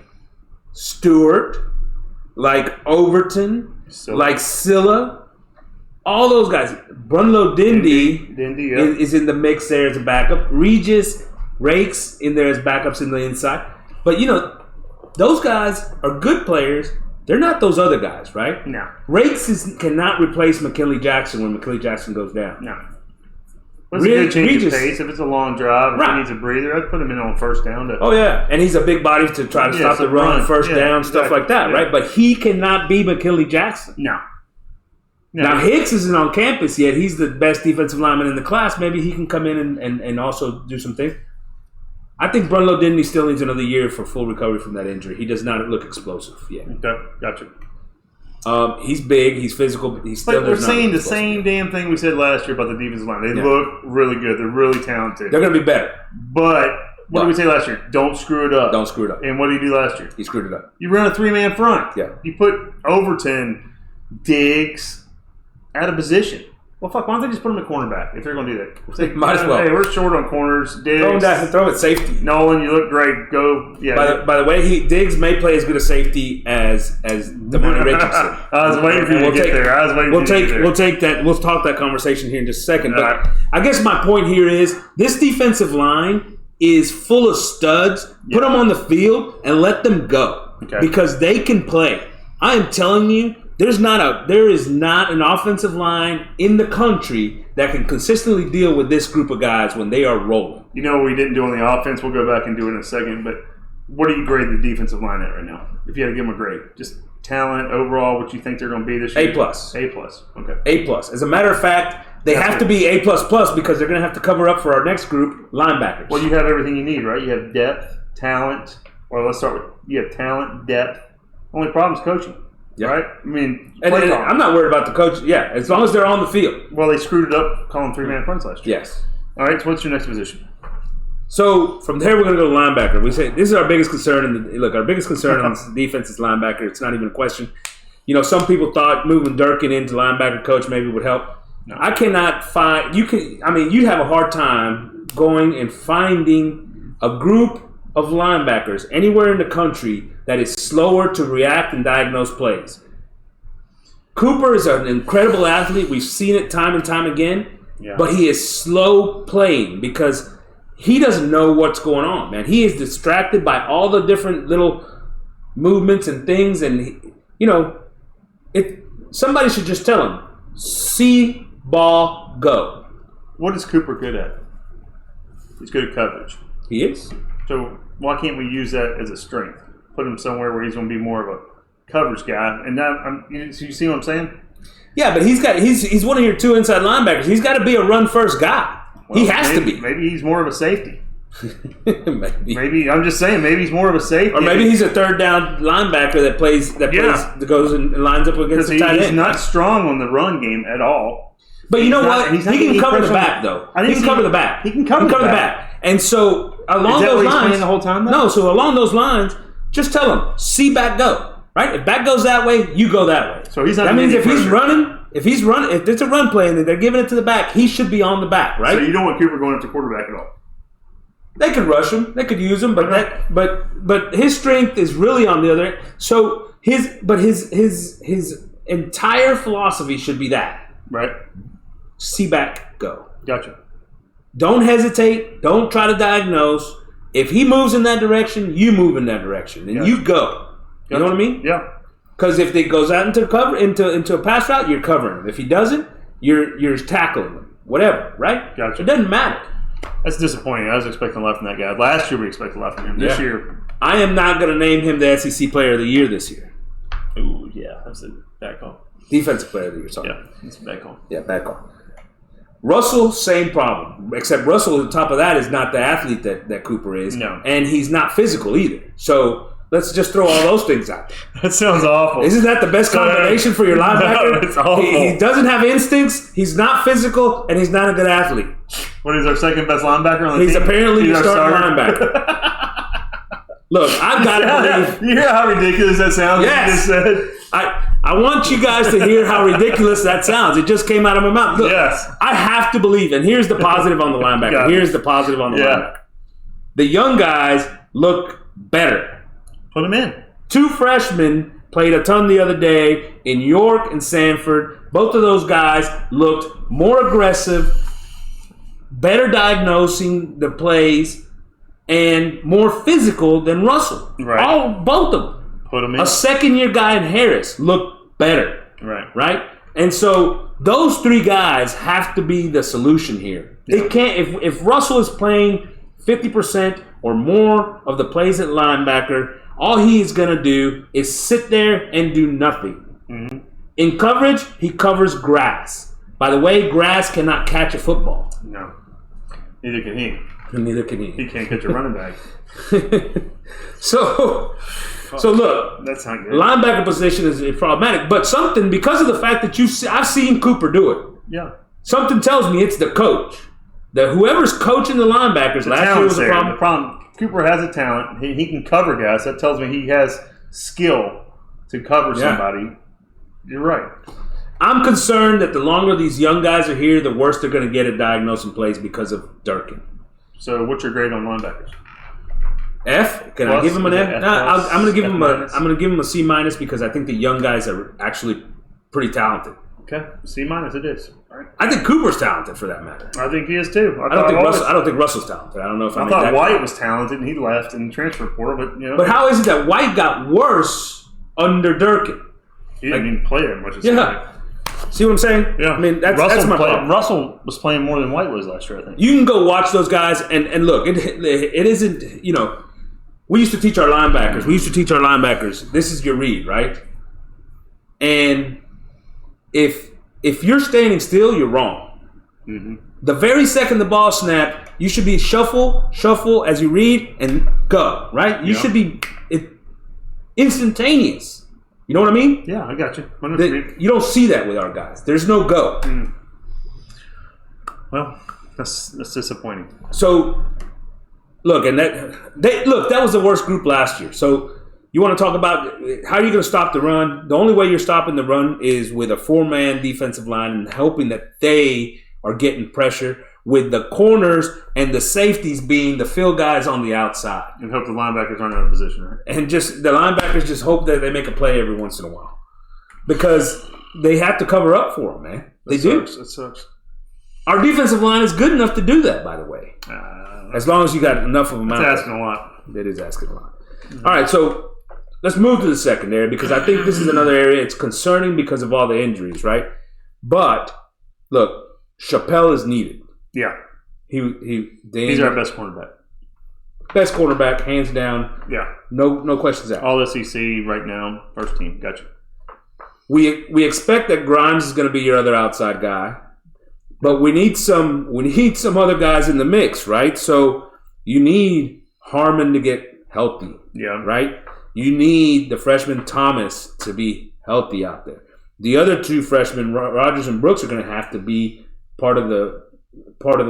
Stewart, like Overton, like Silla, all those guys. Brunlow Dindy is in the mix there as a backup. Regis Rakes in there as backups in the inside. But, those guys are good players. They're not those other guys, right? No. Rakes cannot replace McKinley Jackson when McKinley Jackson goes down. No. Well, it's a good change of pace. If it's a long drive, if he needs a breather, I'd put him in on first down. Oh, yeah. And he's a big body to try to stop the run, first down, stuff like that, right? But he cannot be McKinley Jackson. No. Now, Hicks isn't on campus yet. He's the best defensive lineman in the class. Maybe he can come in and also do some things. I think Brunlow Dindy still needs another year for full recovery from that injury. He does not look explosive yet. Okay, gotcha. He's big. He's physical. He's still. We're saying the same damn thing we said last year about the defensive line. They look really good. They're really talented. They're going to be better. But what did we say last year? Don't screw it up. Don't screw it up. And what did he do last year? He screwed it up. You run a 3-man front. Yeah. You put Overton, Diggs out of position. Well, fuck, why don't they just put him at cornerback if they're going to do that? Say, might as well. Hey, we're short on corners. Diggs. Throw it safety. Nolan, you look great. Go. Yeah. By the way, Diggs may play as good a safety as Damari Richardson. I was waiting for you to get there. We'll take that. We'll talk that conversation here in just a second. But I guess my point here is this defensive line is full of studs. Put them on the field and let them go because they can play. I am telling you. There is not an offensive line in the country that can consistently deal with this group of guys when they are rolling. You know what we didn't do on the offense? We'll go back and do it in a second. But what do you grade the defensive line at right now? If you had to give them a grade. Just talent, overall, what you think they're going to be this year? A+. Okay. A+. As a matter of fact, they have to be A++ because they're going to have to cover up for our next group, linebackers. Well, you have everything you need, right? You have depth, talent. Or let's start with you have talent, depth. Only problem is coaching. Yeah. Right? I mean, and I'm not worried about the coach. Yeah, as long as they're on the field. Well, they screwed it up calling 3-man fronts last year. Yes. All right, so what's your next position? So from there, we're going to go to linebacker. We say this is our biggest concern. Our biggest concern on this defense is linebacker. It's not even a question. Some people thought moving Durkin into linebacker coach maybe would help. No. I cannot find – you'd have a hard time going and finding a group of linebackers anywhere in the country that is slower to react and diagnose plays. Cooper is an incredible athlete. We've seen it time and time again. Yeah. But he is slow playing because he doesn't know what's going on, man. He is distracted by all the different little movements and things. And, somebody should just tell him, see, ball, go. What is Cooper good at? He's good at coverage. He is. So why can't we use that as a strength? Put him somewhere where he's going to be more of a coverage guy. And now, you see what I'm saying? Yeah, but he's one of your two inside linebackers. He's got to be a run first guy. Well, he has to be. Maybe he's more of a safety. maybe I'm just saying. Maybe he's more of a safety. Or maybe he's a third down linebacker that goes and lines up against the tight end. He's not strong on the run game at all. But you know what? He can cover the back though. He can cover the back. He can cover the back. And so along those lines, the whole time. No. So along those lines, just tell him see back go. Right? If back goes that way, you go that way. So he's not. That means if it's a run play and they're giving it to the back, he should be on the back, right? So you don't want Cooper going up to quarterback at all. They could rush him, they could use him, but his strength is really on the other end. So his entire philosophy should be that, right? See back, go. Gotcha. Don't hesitate. Don't try to diagnose. If he moves in that direction, you move in that direction, and you go. You know what I mean? Yeah. Because if it goes out into a pass route, you're covering him. If he doesn't, you're tackling him. Whatever, right? Gotcha. It doesn't matter. That's disappointing. I was expecting a lot from that guy. Last year we expected a lot from him. This year, I am not going to name him the SEC Player of the Year this year. Ooh, yeah, that's a bad call. Defensive Player of the Year. Sorry. Yeah, that's a bad call. Yeah, bad call. Russell, same problem. Except Russell, on top of that, is not the athlete that Cooper is. No. And he's not physical either. So Let's just throw all those things out. That sounds awful. Isn't that the best combination for your linebacker? No, it's awful. He doesn't have instincts. He's not physical, and he's not a good athlete. What is our second best linebacker on the He's team? apparently He's the our starting starter. linebacker. Look, I've got to believe. You hear how ridiculous that sounds? Yes. You just said? I want you guys to hear how ridiculous that sounds. It just came out of my mouth. Look, Yes. I have to believe, and here's the positive on the linebacker. Yeah. Here's the positive on the linebacker. The young guys look better. Put him in. 2 freshmen played a ton the other day in York and Sanford. Both of those guys looked more aggressive, better diagnosing the plays, and more physical than Russell. Right. Both of them. Put him in. A second-year guy in Harris looked better. Right? And so those 3 guys have to be the solution here. Yeah. It can't if Russell is playing 50% or more of the plays at linebacker, all he's going to do is sit there and do nothing. Mm-hmm. In coverage, he covers grass. By the way, grass cannot catch a football. No. Neither can he. And neither can He he. can't catch a running back. So look, That's not good. linebacker position is problematic, but something, because of the fact that I've seen Cooper do it, Yeah. something tells me it's the coach. That whoever's coaching the linebackers The last year talent's was a there. problem. The problem, Cooper has a talent. He can cover guys. That tells me he has skill to cover somebody. You're right. I'm concerned that the longer these young guys are here, the worse they're going to get at diagnosing plays because of Durkin. So what's your grade on linebackers? F? Can I Plus? give him an Is F? it F Nah, plus? I'm going to give F him minus? I'm going to give him a C minus because I think the young guys are actually pretty talented. Okay. C minus it is. All right. I think Cooper's talented for that matter. I think he is too. I don't think Russell's talented. I don't know if I I made thought that White clear. was talented and he left in the transfer portal, but But how is it that White got worse under Durkin? he didn't even play that much. Yeah. See what I'm saying? Yeah. I mean, that's my problem. Russell was playing more than White was last year, I think. You can go watch those guys and look, it isn't, we used to teach our linebackers. This is your read, right? And if you're standing still, you're wrong. Mm-hmm. The very second the ball snapped, you should be shuffle as you read and go, right? You should be instantaneous. You know what I mean? Yeah, I got you. You don't see that with our guys. There's no go. Well, that's disappointing. So, look, that was the worst group last year. So, you want to talk about how are you going to stop the run? The only way you're stopping the run is with a 4-man defensive line and hoping that they are getting pressure with the corners and the safeties being the fill guys on the outside. And hope the linebackers aren't out of position, right? And just the linebackers just hope that they make a play every once in a while. Because they have to cover up for them, man. They do. It sucks. Our defensive line is good enough to do that, by the way. As long as you got enough of them out. That's asking a lot. That is asking a lot. All right, so let's move to the secondary because I think this is another area. It's concerning because of all the injuries, right? But, look, Chappelle is needed. Yeah. He's our best cornerback. Best quarterback, hands down. Yeah. No questions asked. All SEC right now, first team. Gotcha. We expect that Grimes is going to be your other outside guy, but we need some other guys in the mix, right? So you need Harmon to get healthy. Yeah. Right? You need the freshman Thomas to be healthy out there. The other 2 freshmen, Rogers and Brooks, are going to have to be part of the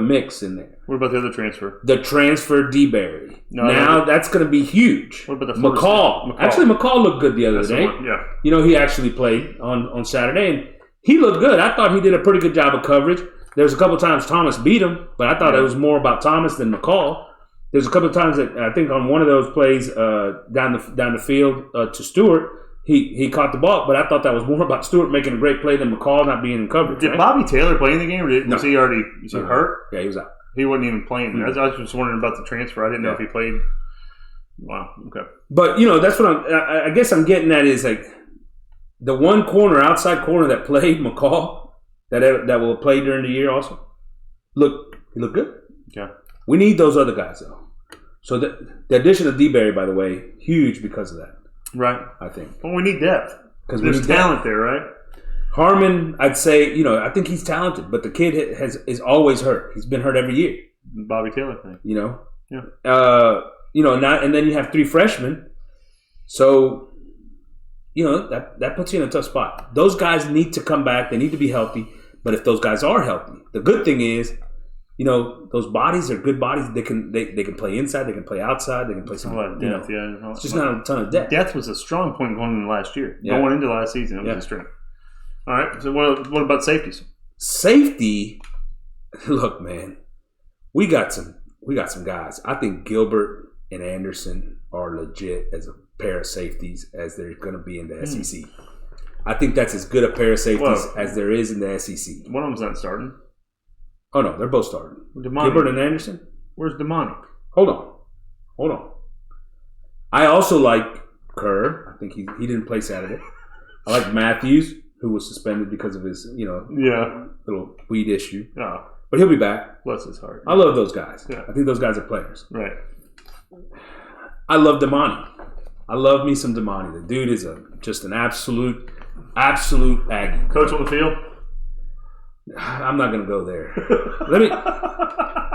mix in there. What about the other transfer? The transfer DeBerry. No, that's going to be huge. What about the McCall? Actually, McCall looked good the other day. Yeah. He actually played on Saturday, and he looked good. I thought he did a pretty good job of coverage. There was a couple times Thomas beat him, but I thought it was more about Thomas than McCall. There's a couple of times that I think on one of those plays down the field to Stewart, he caught the ball, but I thought that was more about Stewart making a great play than McCall not being in coverage. Did Bobby Taylor play in the game, or was he already hurt? Yeah, he was out. He wasn't even playing. I was just wondering about the transfer. I didn't know if he played. Wow. Okay. But that's what I guess I'm getting at is like the one outside corner that played McCall that will play during the year also. He looked good. Yeah. We need those other guys though. So the addition of DeBerry, by the way, huge because of that. Right. I think. Well, we need depth because there's talent there, right? Harmon, I'd say, I think he's talented, but the kid is always hurt. He's been hurt every year. Bobby Taylor thing. Yeah. And and then you have 3 freshmen. So, that puts you in a tough spot. Those guys need to come back. They need to be healthy. But if those guys are healthy, the good thing is, those bodies are good bodies. They can play inside. They can play outside. They can play some. Depth, it's just not a ton of depth. Depth was a strong point going into last year. Yeah. Going into last season, it was a strength. All right. So what about safeties? Safety. Look, man, we got some guys. I think Gilbert and Anderson are legit as a pair of safeties as they're going to be in the SEC. I think that's as good a pair of safeties as there is in the SEC. One of them's not starting. Oh, no, they're both starting. Damani. Gilbert and Anderson? Where's Damani? Hold on. I also like Kerr. I think he didn't play Saturday. I like Matthews, who was suspended because of his, little weed issue. Oh. But he'll be back. Bless his heart. I love those guys. Yeah. I think those guys are players. Right. I love Damani. I love me some Damani. The dude is just an absolute Aggie. Coach on the field? I'm not going to go there.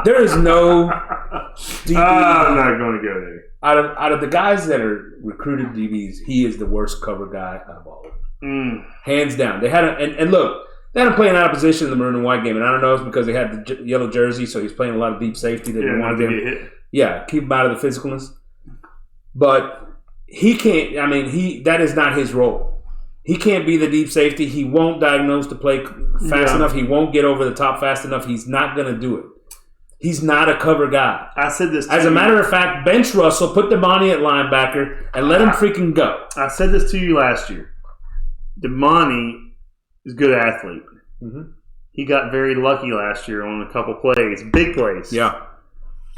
There is no DB. I'm not going to go there. Out of the guys that are recruited DBs, he is the worst cover guy out of all of them. Hands down. They had and look, they had him playing out of position in the Maroon White game, and I don't know if it's because they had the yellow jersey, so he's playing a lot of deep safety. They didn't want to get hit. Yeah, keep him out of the physicalness. But he can't. I mean, that is not his role. He can't be the deep safety. He won't diagnose the play fast enough. He won't get over the top fast enough. He's not going to do it. He's not a cover guy. I said this. As a matter of fact, bench Russell, put Damani at linebacker, and let him freaking go. I said this to you last year. Damani is a good athlete. Mm-hmm. He got very lucky last year on a couple plays, big plays. Yeah.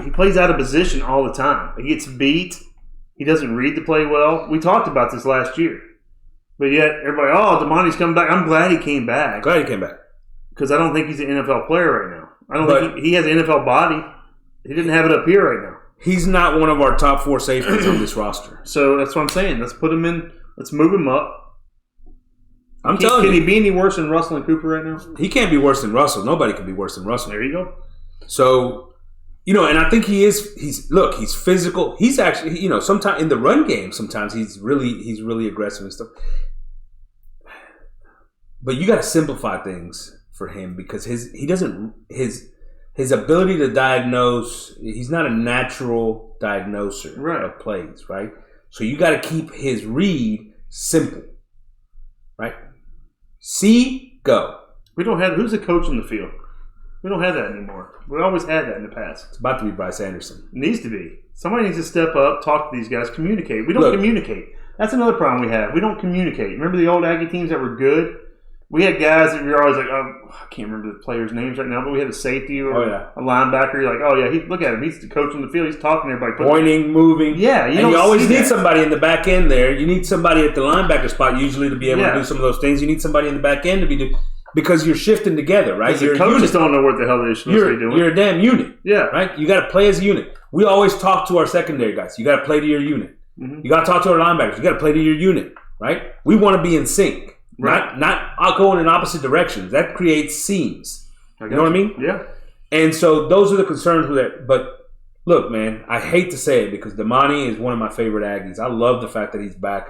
He plays out of position all the time. He gets beat. He doesn't read the play well. We talked about this last year. But yet, everybody, Damani's coming back. I'm glad he came back. Glad he came back. Because I don't think he's an NFL player right now. I don't think he has an NFL body. He didn't have it up here right now. He's not one of our top 4 safeties on this roster. So that's what I'm saying. Let's put him in. Let's move him up. I'm telling you. Can he be any worse than Russell and Cooper right now? He can't be worse than Russell. Nobody can be worse than Russell. There you go. So, and I think he is. He's physical. He's actually, sometimes in the run game, sometimes he's really aggressive and stuff. But you got to simplify things for him because his ability to diagnose, he's not a natural diagnoser of plays, right? So you got to keep his read simple, right? See, go. We don't have who's the coach in the field. We don't have that anymore. We always had that in the past. It's about to be Bryce Anderson. It needs to be. Somebody needs to step up, talk to these guys, communicate. We don't communicate. That's another problem we have. We don't communicate. Remember the old Aggie teams that were good? We had guys that we were always like, I can't remember the players' names right now, but we had a safety or a linebacker. You're like, look at him. He's the coach on the field. He's talking to everybody. Pointing, moving. Yeah. You always need somebody in the back end there. You need somebody at the linebacker spot usually to be able to do some of those things. You need somebody in the back end to be because you're shifting together, right? The coaches don't know what the hell they're supposed to be doing. You're a damn unit. Yeah. Right? You got to play as a unit. We always talk to our secondary guys. You got to play to your unit. Mm-hmm. You got to talk to our linebackers. You got to play to your unit, right? We want to be in sync. Right. Not going in opposite directions. That creates seams. You know what I mean? Yeah. And so those are the concerns with it. But look, man, I hate to say it because Damani is one of my favorite Aggies. I love the fact that he's back.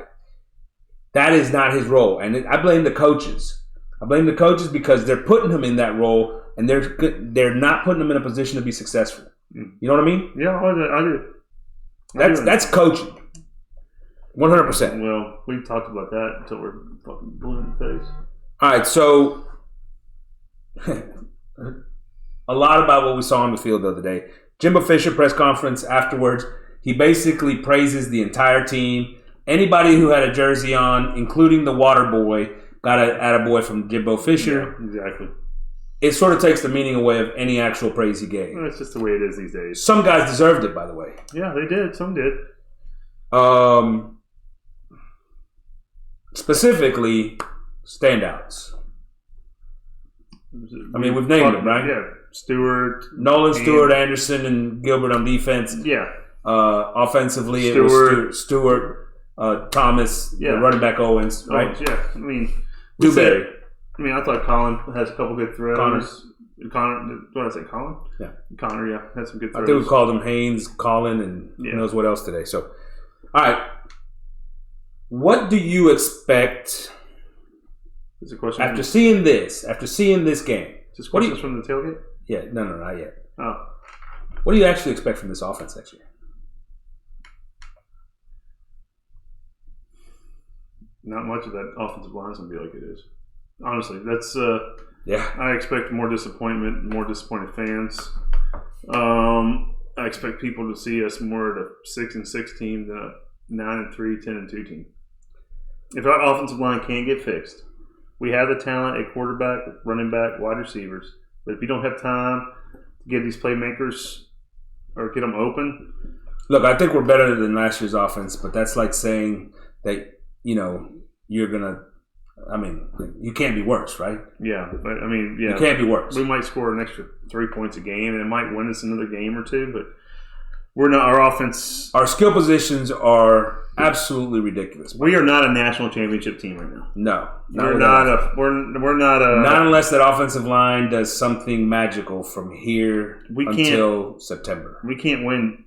That is not his role. And I blame the coaches. I blame the coaches because they're putting him in that role and they're not putting him in a position to be successful. You know what I mean? Yeah, I do. That's coaching. 100%. Well, we've talked about that until we're fucking blue in the face. All right, so a lot about what we saw on the field the other day. Jimbo Fisher press conference afterwards. He basically praises the entire team. Anybody who had a jersey on, including the water boy, got an attaboy from Jimbo Fisher. Yeah, exactly. It sort of takes the meaning away of any actual praise he gave. Well, it's just the way it is these days. Some guys deserved it, by the way. Yeah, they did. Some did. Specifically, standouts. I mean, we've named them, right? Yeah. Nolan, Stewart, Anderson, and Gilbert on defense. Yeah. Offensively, it was Stewart, Thomas, the running back Owens, right? Yeah. I mean, Dewberry. I thought Colin has a couple good throws. Connor, what did I say? Colin? Yeah. Connor, had some good throws. I think we called him Haynes, Colin, and who knows what else today. So, all right. What do you expect Is a question after seeing this game? Is this questions from the tailgate? Yeah, no, not yet. Oh. What do you actually expect from this offense next year? Not much of that offensive line is going to be like it is. Honestly, that's Yeah. I expect more disappointment, more disappointed fans. I expect people to see us more at a 6-6 team than a 9-3, 10-2 team. If our offensive line can't get fixed, we have the talent at quarterback, running back, wide receivers. But if you don't have time to get these playmakers or get them open, Look, I think we're better than last year's offense, but that's like saying that you're gonna. I mean, you can't be worse, right? yeah. But I mean, yeah, you can't be worse. We might score an extra 3 points a game, and it might win us another game or two. But we're not. Our offense, our skill positions are absolutely ridiculous. We are not a national championship team right now. No, we're not. We're not a. Not unless that offensive line does something magical from here until September. We can't win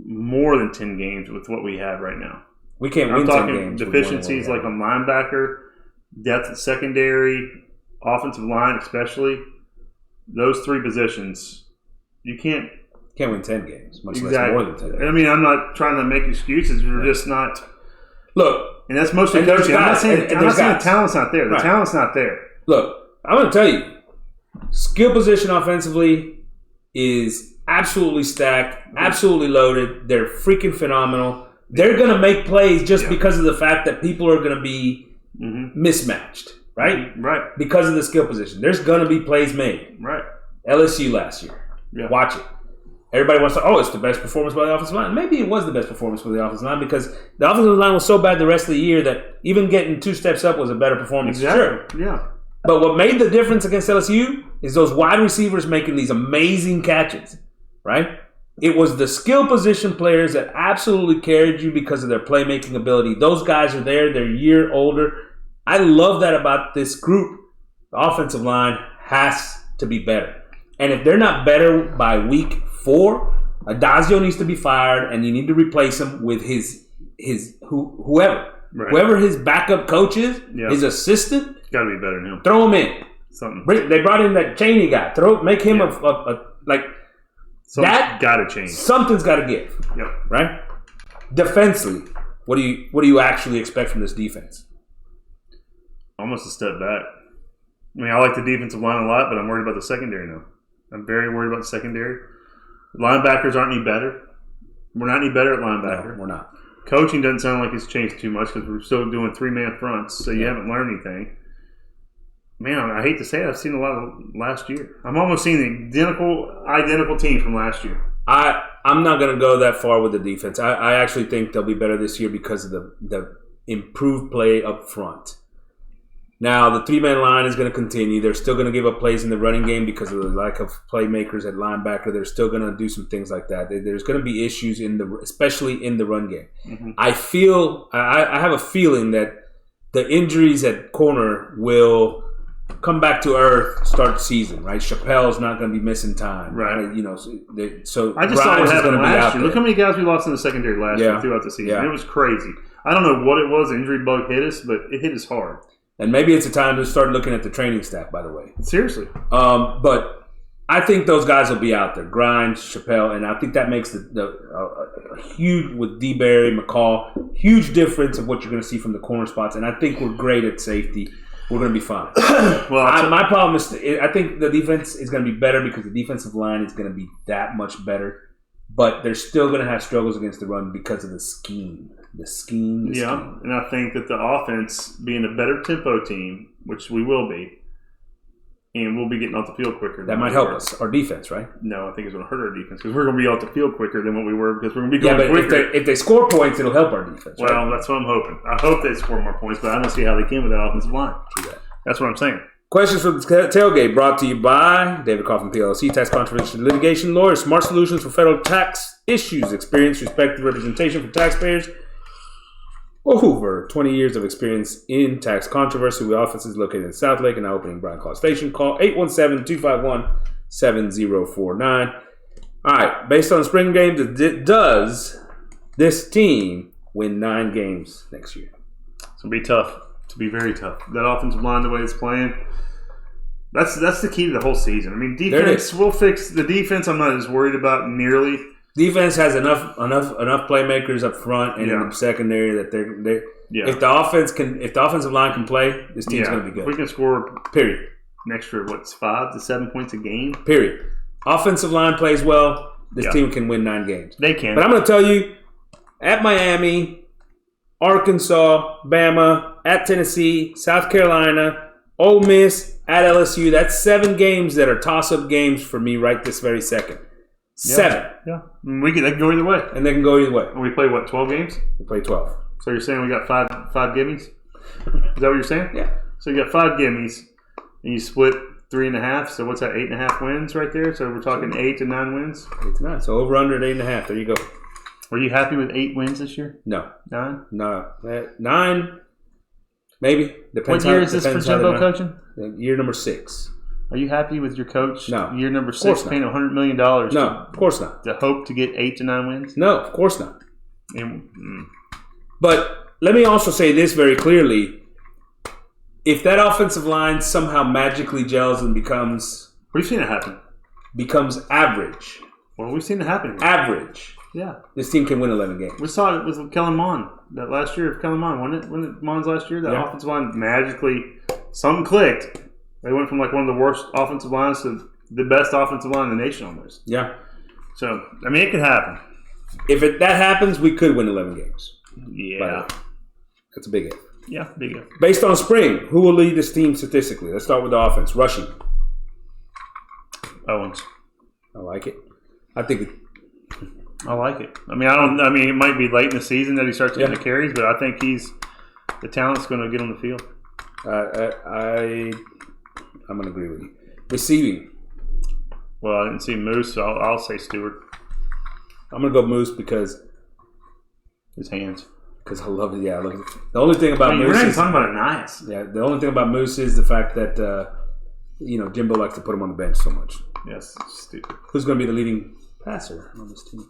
more than 10 games with what we have right now. We can't win 10 games. Deficiencies like on linebacker, depth at secondary, offensive line especially. Those three positions, you can't win 10 games, much less more than 10 games. I mean, I'm not trying to make excuses. We're just not. Look, and that's mostly coaching. I'm not saying the talent's not there. The talent's not there. Look, I'm going to tell you, skill position offensively is absolutely stacked, absolutely loaded. They're freaking phenomenal. They're going to make plays just because of the fact that people are going to be mismatched, right? Right. Because of the skill position. There's going to be plays made. Right. LSU last year. Yeah. Watch it. Everybody wants to, it's the best performance by the offensive line. Maybe it was the best performance by the offensive line because the offensive line was so bad the rest of the year that even getting 2 steps up was a better performance. Exactly. Sure. Yeah. But what made the difference against LSU is those wide receivers making these amazing catches, right? It was the skill position players that absolutely carried you because of their playmaking ability. Those guys are there. They're a year older. I love that about this group. The offensive line has to be better. And if they're not better by week 4, Adazio needs to be fired, and you need to replace him with whoever. Right. Whoever his backup coach is, his assistant. Got to be better than him. Throw him in. Something. They brought in that Cheney guy. Make him Something's got to change. Something's got to give. Yep. Right? Defensively, what do you actually expect from this defense? Almost a step back. I mean, I like the defensive line a lot, but I'm worried about the secondary now. I'm very worried about the secondary. Linebackers aren't any better. We're not any better at linebacker. No, we're not. Coaching doesn't sound like it's changed too much because we're still doing 3-man fronts, so you haven't learned anything. Man, I hate to say it, I've seen a lot of last year. I'm almost seeing the identical team from last year. I'm not going to go that far with the defense. I actually think they'll be better this year because of the improved play up front. Now, the 3-man line is going to continue. They're still going to give up plays in the running game because of the lack of playmakers at linebacker. They're still going to do some things like that. There's going to be issues especially in the run game. Mm-hmm. I have a feeling that the injuries at corner will come back to earth start season, right? Chappelle's not going to be missing time, right? So I just saw what happened last year. Look how many guys we lost in the secondary last year throughout the season. Yeah. It was crazy. I don't know what it was. The injury bug hit us, but it hit us hard. And maybe it's a time to start looking at the training staff, by the way. Seriously. But I think those guys will be out there. Grimes, Chappelle, and I think that makes a huge, with D-Berry, McCall, huge difference of what you're going to see from the corner spots. And I think we're great at safety. We're going to be fine. My problem is I think the defense is going to be better because the defensive line is going to be that much better. But they're still going to have struggles against the run because of the scheme. The scheme. And I think that the offense, being a better tempo team, which we will be, and we'll be getting off the field quicker. That might help us. Our defense, right? No, I think it's going to hurt our defense because we're going to be off the field quicker than what we were because we're going to be going quicker. If they score points, it'll help our defense. Well, that's what I'm hoping. I hope they score more points, but I don't see how they can with that offensive line. That's what I'm saying. Questions from the tailgate brought to you by David Kaufman PLC, tax controversy litigation lawyer, smart solutions for federal tax issues, experience, respected representation for taxpayers. Over 20 years of experience in tax controversy with offices located in South Lake and now opening Bryan College Station. Call 817-251-7049. All right, based on the spring game, does this team win 9 games next year? going to be tough. To be very tough. That offensive line, the way it's playing, that's the key to the whole season. I mean, defense, we'll fix the defense. I'm not as worried about nearly. Defense has enough playmakers up front and in the secondary that they if the offensive line can play, this team's going to be good. We can score period. An extra 5 to 7 points a game. Period. Offensive line plays well. This team can win 9 games. They can. But I'm going to tell you, at Miami, Arkansas, Bama, at Tennessee, South Carolina, Ole Miss, at LSU, that's 7 games that are toss-up games for me right this very second. 7. Yeah. They can go either way. And they can go either way. And we play, 12 games? We play 12. So you're saying we got five gimmies? Is that what you're saying? Yeah. So you got 5 gimmies, and you split 3.5. So what's that, 8.5 wins right there? So we're talking 8 to 9 wins? 8 to 9. So over under at 8.5. There you go. Were you happy with 8 wins this year? No. 9? No. 9, maybe. Depends. What year is this for Jimbo coaching? Year number 6. Are you happy with your coach? No. Year number 6, paying $100 million? No, of course not. To hope to get 8 to 9 wins? No, of course not. And, But let me also say this very clearly. If that offensive line somehow magically gels and becomes we've seen it happen. Becomes average. Well, we've seen it happen. Average. Yeah. This team can win 11 games. We saw it with Kellen Mond that last year of Kellen Mond. Wasn't it Mond's last year? That offensive line magically, something clicked. They went from like one of the worst offensive lines to the best offensive line in the nation almost. Yeah. So, I mean, it could happen. If that happens, we could win 11 games. Yeah. That's a big if. Yeah, big if. Based on spring, who will lead this team statistically? Let's start with the offense. Rushing. Owens. I like it. I think I like it. I mean, it might be late in the season that he starts getting the carries, but I think the talent's going to get on the field. I'm going to agree with you. Receiving. Well, I didn't see Moose, so I'll say Stewart. I'm going to go Moose because his hands. Because I love it. Yeah, I love it. The only thing about Moose we're not even is talking about Ananias. Yeah, the only thing about Moose is the fact that Jimbo likes to put him on the bench so much. Yes, stupid. Who's going to be the leading passer on this team?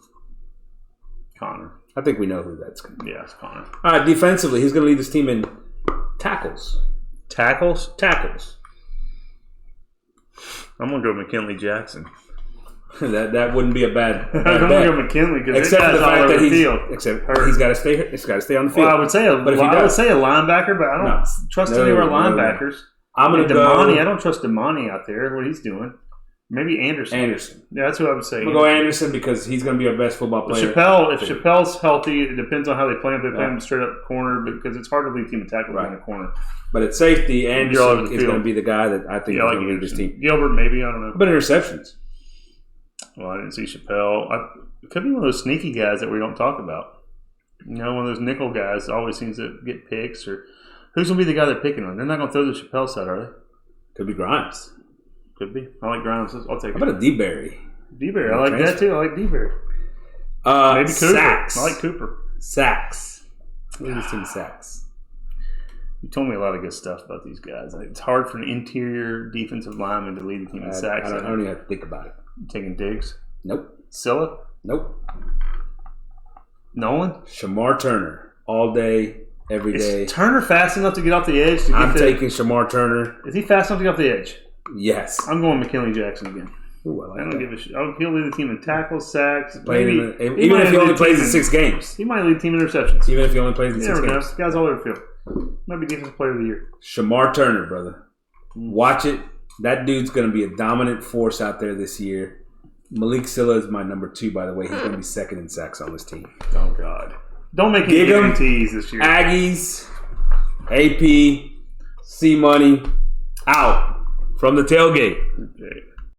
Connor. I think we know who that's going to be. Yeah, it's Connor. All right, defensively, he's going to lead this team in tackles. Tackles? Tackles. I'm going to go McKinley Jackson. that wouldn't be a bad I'm going to go McKinley because except for the fact that he's got to stay. It's got to stay on the field. Well, I would say a linebacker, but I don't trust any of our linebackers. I'm going to go Damani. I don't trust Damani out there. What he's doing. Maybe Anderson. Yeah, that's what I would say. I'm going to go Anderson because he's going to be our best football player. If Chappelle's healthy, it depends on how they play him. If they play him straight up corner, because it's hard to lead team and tackle in the corner. But at safety, Anderson is going to be the guy that I think is going to lead this team. Gilbert, maybe. I don't know. But interceptions. Well, I didn't see Chappelle. It could be one of those sneaky guys that we don't talk about. One of those nickel guys always seems to get picks. Or who's going to be the guy they're picking on? They're not going to throw the Chappelle side, are they? Could be Grimes. Could be. I like Grimes. I'll take it. How about a D-Berry? D-Berry. I like that, too. I like D-Berry. Maybe Cooper. Sacks. I like Cooper. Sacks. Lead this team in sacks. You told me a lot of good stuff about these guys. It's hard for an interior defensive lineman to lead the team in sacks. I don't even have to think about it. Taking Diggs? Nope. Silla? Nope. Nolan? Shamar Turner. All day, every day. Is Turner fast enough to get off the edge? I'm taking Shamar Turner. Is he fast enough to get off the edge? Yes. I'm going McKinley Jackson again. Ooh, I don't give a shit. He'll lead the team in tackles, sacks. Even if he only plays in 6 games. He might lead the team in interceptions. Even if he only plays in 6 games. The guy's all over the field. Might be defensive player of the year. Shamar Turner, brother. Watch it. That dude's going to be a dominant force out there this year. Malik Silla is my number 2, by the way. He's going to be second in sacks on this team. Oh, God. Don't make any guarantees this year. Aggies, AP, C-Money, out from the tailgate. Okay.